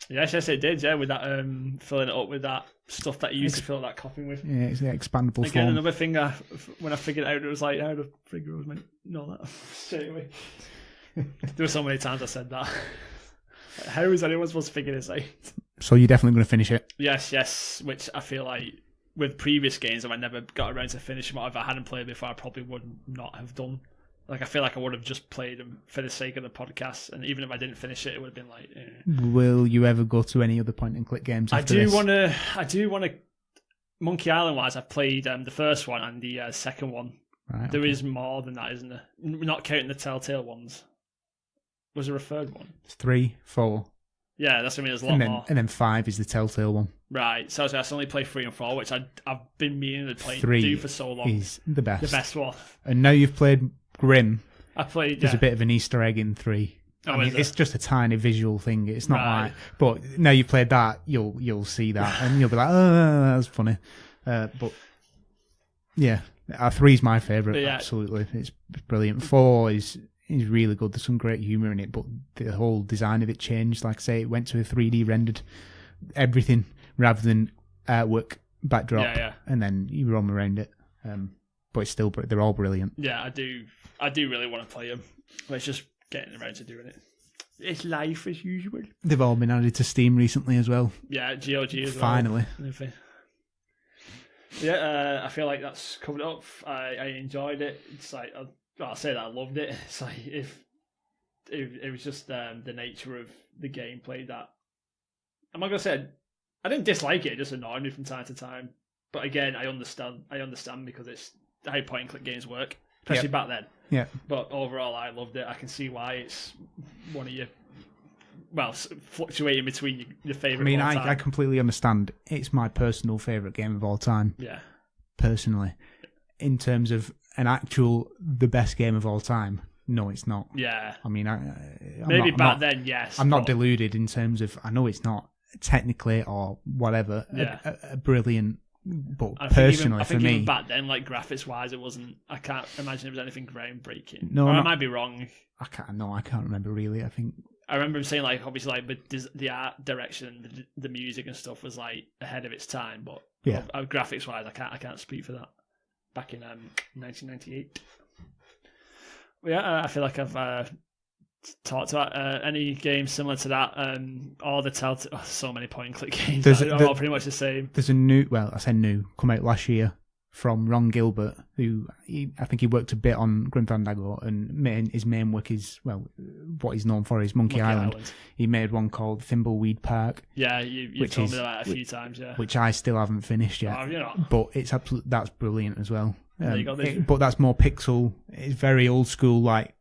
Yes, it did. Yeah, with that filling it up with that stuff that you used to fill that coffin with. Yeah, it's the expandable Again, form. another thing when I figured out, it was like, how the frig was meant know that straight away. There were so many times I said that. How is anyone supposed to figure this out? So you're definitely going to finish it? Yes. Which I feel like with previous games, if I never got around to finishing them, if I hadn't played before, I probably would not have done. Like, I feel like I would have just played them for the sake of the podcast, and even if I didn't finish it, it would have been like... Will you ever go to any other point-and-click games after this? I do want to... Monkey Island-wise, I've played the first one and the second one. Right, there is more than that, isn't there? Not counting the Telltale ones. Was there a third one? 3, 4. Yeah, that's what I mean, there's a lot more. And then 5 is the Telltale one. Right, so I only play 3 and 4, which I've been meaning to play 3 do for so long. Is the best. The best one. And now you've played Grim. There's a bit of an Easter egg in 3. I mean, it's just a tiny visual thing. It's not like, but now you played that, you'll see that, and you'll be like, oh, that's funny. But yeah, 3's my favourite. Yeah. Absolutely, it's brilliant. 4 is really good. There's some great humour in it, but the whole design of it changed. Like I say, it went to a 3D rendered everything rather than artwork backdrop, and then you roam around it. But it's still, they're all brilliant. Yeah, I do really want to play them. But it's just getting around to doing it. It's life as usual. They've all been added to Steam recently as well. Yeah, GOG as Finally. well. Finally. Yeah, I feel like that's covered up. I enjoyed it. It's like, I'll say that I loved it. It's like, if it was just the nature of the gameplay that... I'm not going to say I didn't dislike it. It just annoyed me from time to time. But again, I understand because it's how point-and-click games work. Especially back then. Yeah. But overall, I loved it. I can see why it's one of your, well, fluctuating between your favourite. I mean, of all time. I completely understand. It's my personal favourite game of all time. Yeah. Personally, in terms of the best game of all time, no, it's not. Yeah. I mean, then, yes. I'm not deluded in terms of, I know it's not technically or whatever a brilliant, but personally I think for me, even back then, like graphics wise, it wasn't. I can't imagine it was anything groundbreaking. No, I might be wrong. I can't remember really. I remember him saying, like, obviously, like, but the art direction, the music and stuff was like ahead of its time. But graphics wise, I can't speak for that. Back in 1998. Yeah, I feel like I've talked about any game similar to that. All the Telltale, so many point and click games. They're all pretty much the same. There's a new, come out last year from Ron Gilbert, who I think he worked a bit on Grim Fandango, and his main work is, well, what he's known for is Monkey Island. He made one called Thimbleweed Park. Yeah, you told me that a few times, yeah. Which I still haven't finished yet. Oh, you know. But it's that's brilliant as well. There you go. But that's more pixel. It's very old school, like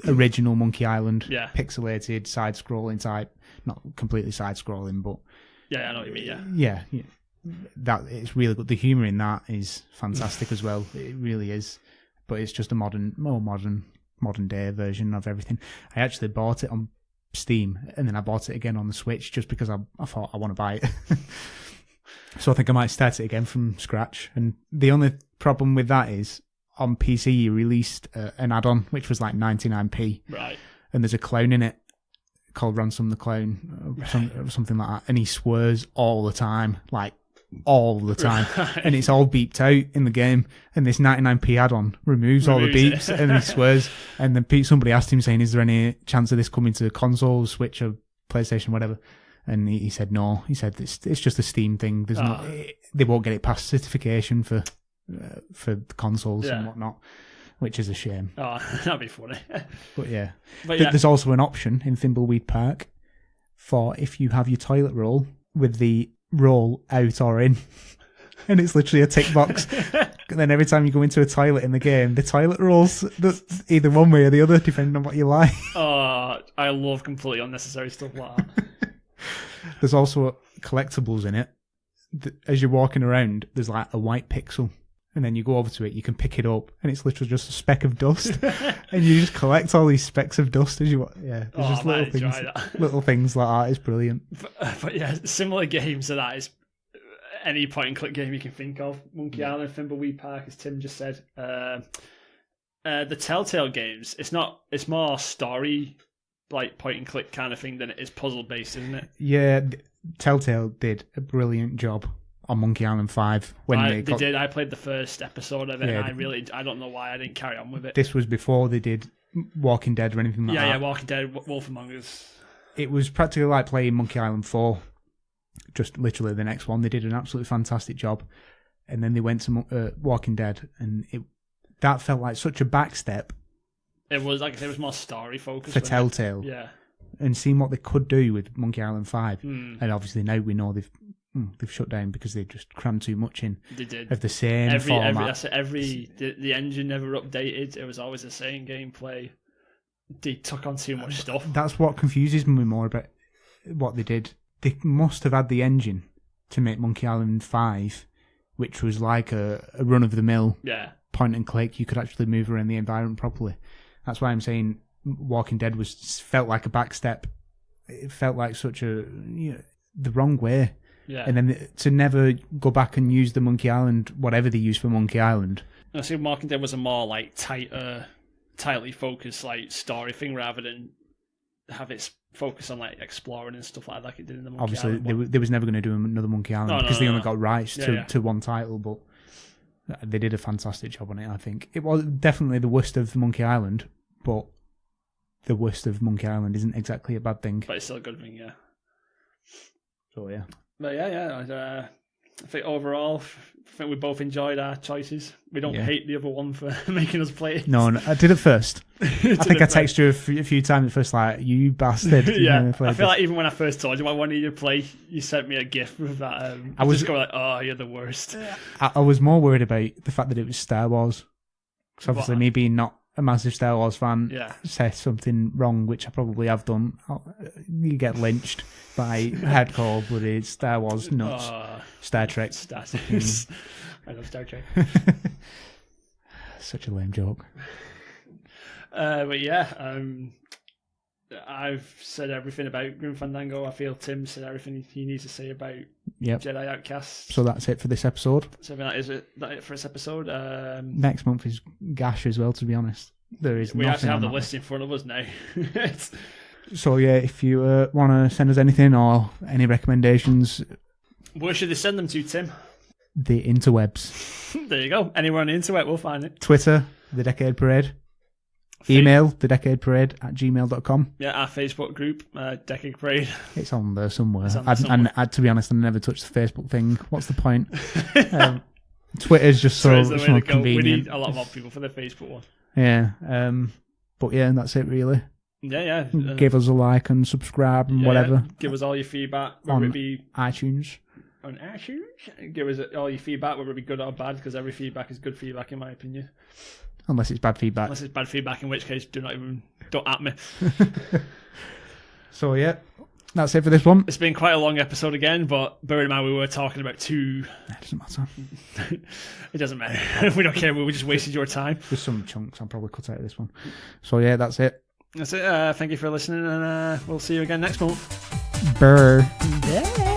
original Monkey Island. Yeah. Pixelated, side-scrolling type. Not completely side-scrolling, but... Yeah, I know what you mean, yeah. That it's really good. The humour in that is fantastic as well. It really is. But it's just a more modern day version of everything. I actually bought it on Steam, and then I bought it again on the Switch just because I thought I want to buy it. So I think I might start it again from scratch. And the only problem with that is on PC you released an add-on which was like 99p. Right. And there's a clown in it called Ransom the Clown, something like that. And he swears all the time, like all the time. Right. And it's all beeped out in the game. And this 99p add-on removes all the beeps and he swears. And then somebody asked him saying, is there any chance of this coming to consoles, Switch or PlayStation, whatever? And he said no. He said it's just a Steam thing. They won't get it past certification for the consoles and whatnot, which is a shame. Oh, that'd be funny. But yeah, there's also an option in Thimbleweed Park for if you have your toilet roll with the roll out or in, and it's literally a tick box. And then every time you go into a toilet in the game, the toilet rolls either one way or the other, depending on what you like. Oh, I love completely unnecessary stuff like that. There's also collectibles in it. As you're walking around, there's like a white pixel, and then you go over to it, you can pick it up, and it's literally just a speck of dust, and you just collect all these specks of dust as you walk. Yeah, there's just little things like that. It's brilliant. But yeah, similar games to that is any point and click game you can think of. Monkey Island, Thimbleweed Park, as Tim just said. The Telltale games, it's more story, like point and click kind of thing than it is puzzle based, isn't it? Yeah, Telltale did a brilliant job on Monkey Island 5 they did. I played the first episode of it, and I don't know why I didn't carry on with it. This was before they did Walking Dead or anything like that. Yeah, Walking Dead, Wolf Among Us. It was practically like playing Monkey Island 4, just literally the next one. They did an absolutely fantastic job, and then they went to Walking Dead, and that felt like such a backstep. It was like there was more story focused for Telltale. Yeah. And seeing what they could do with Monkey Island 5. And obviously now we know they've shut down because they just crammed too much in. They did. Of the same format. The engine never updated. It was always the same gameplay. They took on too much stuff. That's what confuses me more about what they did. They must have had the engine to make Monkey Island 5, which was like a run-of-the-mill point and click. You could actually move around the environment properly. That's why I'm saying Walking Dead felt like a backstep. It felt like the wrong way. Yeah. And then to never go back and use the Monkey Island, whatever they used for Monkey Island. I see Walking Dead was a more like tightly focused like story thing rather than have its focus on like exploring and stuff like it did in the Monkey Island. Obviously, they was never going to do another Monkey Island because they only got rights to one title, but they did a fantastic job on it, I think. It was definitely the worst of Monkey Island, but the worst of Monkey Island isn't exactly a bad thing. But it's still a good thing, yeah. So, yeah. But I think overall, we both enjoyed our choices. We don't hate the other one for making us play it. No, I did at first. I think I texted you a few times at first, like, you bastard. Yeah, I feel like even when I first told you I wanted you to play, you sent me a GIF with that. I was just going like, oh, you're the worst. I was more worried about the fact that it was Star Wars. Because obviously me being not a massive Star Wars fan Yeah. says something wrong, which I probably have done, you get lynched by hardcore bloody Star Wars nuts. Star Trek. I love Star Trek. Such a lame joke. But yeah, I've said everything about Grim Fandango. I feel Tim said everything he needs to say about Jedi Outcast. So that's it for this episode. So that is it for this episode. Next month is Gash as well, to be honest. We actually have the list in front of us now. So yeah, if you want to send us anything or any recommendations, where should they send them to, Tim? The interwebs. There you go. Anywhere on the internet, we'll find it. Twitter, The Decade Parade. Email, thedecadeparade@gmail.com. Yeah, our Facebook group, Decade Parade. It's on there somewhere. And to be honest, I never touched the Facebook thing. What's the point? Twitter's just so convenient. We need a lot more people for the Facebook one. Yeah. But yeah, that's it really. Yeah. Give us a like and subscribe and whatever. Give us all your feedback. Whether it be iTunes. On iTunes. Give us all your feedback, whether it be good or bad, because every feedback is good feedback in my opinion. Unless it's bad feedback. Unless it's bad feedback, in which case don't at me. So yeah, that's it for this one. It's been quite a long episode again, but bear in mind we were talking about two. It doesn't matter. It doesn't matter. We don't care. We just wasted your time. There's some chunks I'll probably cut out of this one. So yeah, that's it. That's it. Thank you for listening, and we'll see you again next month. Brr. Yeah.